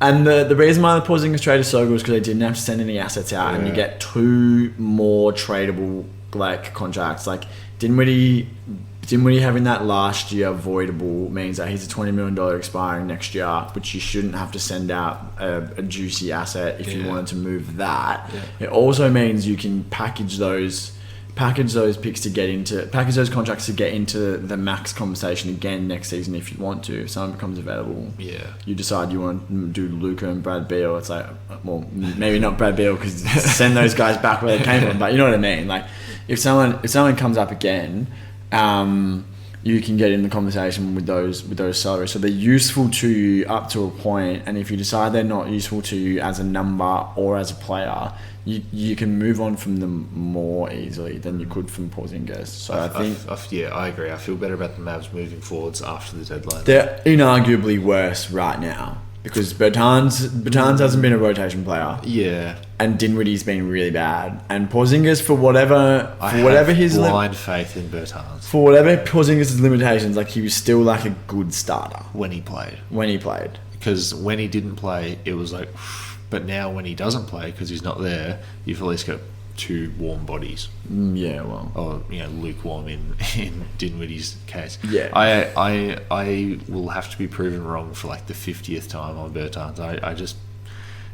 S2: And the reason why the Porzingis trade is so good is because they didn't have to send any assets out, and you get 2 more tradable like contracts. Like Dinwiddie having that last year voidable means that he's a $20 million expiring next year, which you shouldn't have to send out a juicy asset if you wanted to move that. It also means you can package those picks to get into, package those contracts to get into the max conversation again next season if you want to. If someone becomes available, you decide you want to do Luka and Brad Beal. It's like, well, maybe not Brad Beal because send those guys back where they came from, but you know what I mean. Like if someone comes up again, you can get in the conversation with those salaries. So they're useful to you up to a point, and if you decide they're not useful to you as a number or as a player, you can move on from them more easily than you could from Porzingis. So
S1: I agree. I feel better about the Mavs moving forwards after the deadline.
S2: They're inarguably worse right now because Bertans hasn't been a rotation player.
S1: Yeah.
S2: And Dinwiddie's been really bad. And Porzingis, for whatever his
S1: blind faith in Bertans.
S2: For whatever Porzingis' limitations, like he was still like a good starter
S1: when he played. Because when he didn't play, it was like, but now when he doesn't play because he's not there, you've at least got 2 warm bodies.
S2: Yeah, well,
S1: or lukewarm in Dinwiddie's case.
S2: Yeah,
S1: I will have to be proven wrong for like the 50th time on Bertans.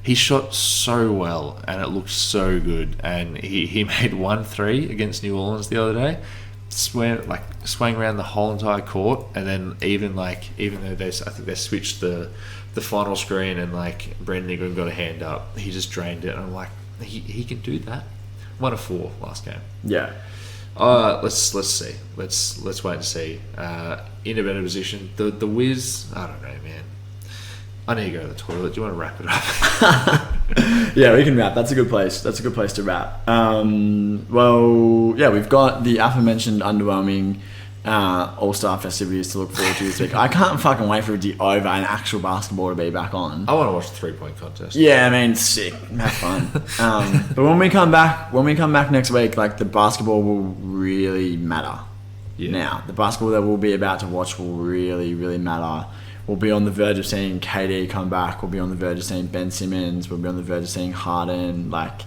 S1: he shot so well and it looked so good. And he made 1-3 against New Orleans the other day. Swang around the whole entire court, and then even though I think they switched the final screen and like Brandon Ingram got a hand up, he just drained it. And I'm like, he can do that. 1 of 4 last game.
S2: Yeah.
S1: Let's see. Let's wait and see. In a better position, the Wiz. I don't know, man. I need to go to the toilet. Do you want to wrap it up?
S2: Yeah, we can wrap. That's a good place. That's a good place to wrap. Well, yeah, we've got the aforementioned underwhelming All-Star festivities to look forward to this week. I can't fucking wait for it to be over and actual basketball to be back on.
S1: I want to watch the 3-point contest.
S2: Yeah, I mean, sick. Have fun. But when we come back next week, like the basketball will really matter. Yeah. Now, the basketball that we'll be about to watch will really, really matter. We'll be on the verge of seeing KD come back. We'll be on the verge of seeing Ben Simmons. We'll be on the verge of seeing Harden. Like,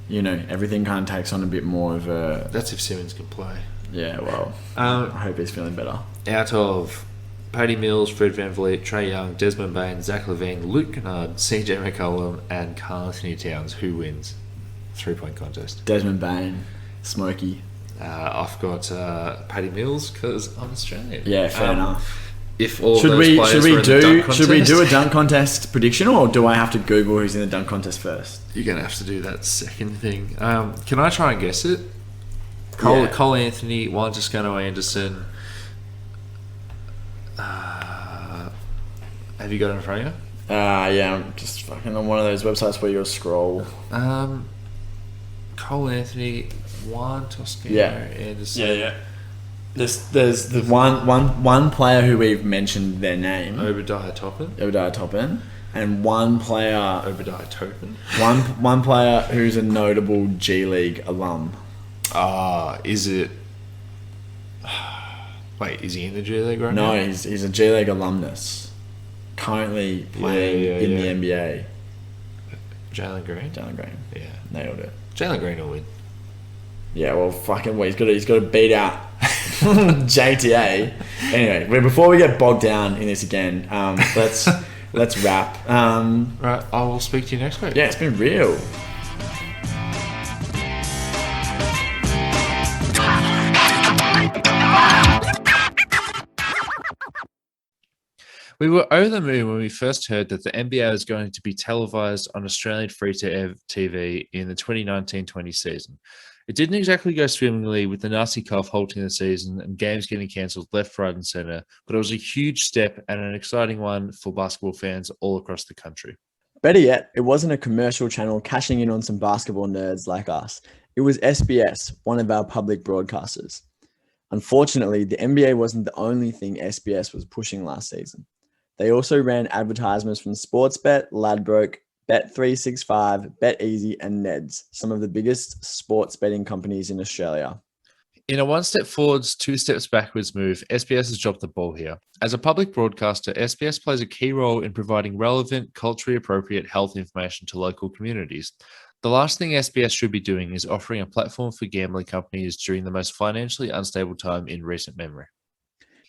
S2: you know, everything kind of takes on a bit more of a...
S1: That's if Simmons can play.
S2: Yeah, well, I hope he's feeling better.
S1: Out of Patty Mills, Fred VanVleet, Trae Young, Desmond Bain, Zach LaVine, Luke Kennard, CJ McCollum, and Karl Anthony Towns, who wins 3-point contest?
S2: Desmond Bain, Smokey.
S1: I've got Patty Mills because I'm Australian.
S2: Yeah, fair enough.
S1: If all should we
S2: do a dunk contest prediction, or do I have to Google who's in the dunk contest first?
S1: You're gonna have to do that second thing. Can I try and guess it? Cole Anthony, Juan Toscano Anderson. Have you got it in front of you?
S2: Yeah, I'm just fucking on one of those websites where you scroll.
S1: Cole Anthony, Juan Toscano Anderson.
S2: Yeah. There's the one player who we've mentioned their name.
S1: Obadiah Toppin. And one player... Obadiah Toppin.
S2: One player who's a notable G League alum.
S1: Is it... Wait, is he in the G League right now?
S2: No, he's a G League alumnus. Currently playing in the NBA.
S1: Jalen Green? Yeah.
S2: Nailed it.
S1: Jalen Green will win.
S2: Yeah, well, fucking wait. He's got to beat out JTA. Anyway, before we get bogged down in this again, let's wrap.
S1: Right, I will speak to you next week.
S2: Yeah, it's been real.
S1: We were over the moon when we first heard that the NBA was going to be televised on Australian free-to-air TV in the 2019-20 season. It didn't exactly go swimmingly, with the nasty cough halting the season and games getting cancelled left, right and centre, but it was a huge step and an exciting one for basketball fans all across the country.
S6: Better yet, it wasn't a commercial channel cashing in on some basketball nerds like us. It was SBS, one of our public broadcasters. Unfortunately, the NBA wasn't the only thing SBS was pushing last season. They also ran advertisements from Sportsbet, Ladbrokes, Bet365, BetEasy, and Neds, some of the biggest sports betting companies in Australia.
S1: In a one-step forwards, two steps backwards move, SBS has dropped the ball here. As a public broadcaster, SBS plays a key role in providing relevant, culturally appropriate health information to local communities. The last thing SBS should be doing is offering a platform for gambling companies during the most financially unstable time in recent memory.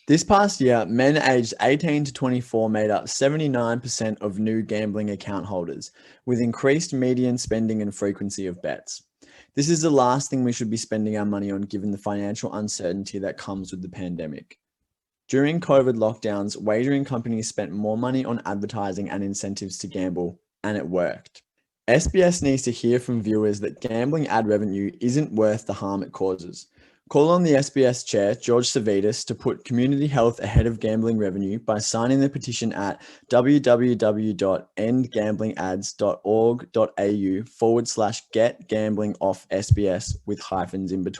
S6: This past year, men aged 18 to 24 made up 79% of new gambling account holders, with increased median spending and frequency of bets. This is the last thing we should be spending our money on given the financial uncertainty that comes with the pandemic. During COVID lockdowns, wagering companies spent more money on advertising and incentives to gamble, and it worked. SBS needs to hear from viewers that gambling ad revenue isn't worth the harm it causes. Call on the SBS chair, George Servetus, to put community health ahead of gambling revenue by signing the petition at www.endgamblingads.org.au/get gambling off SBS with hyphens in between.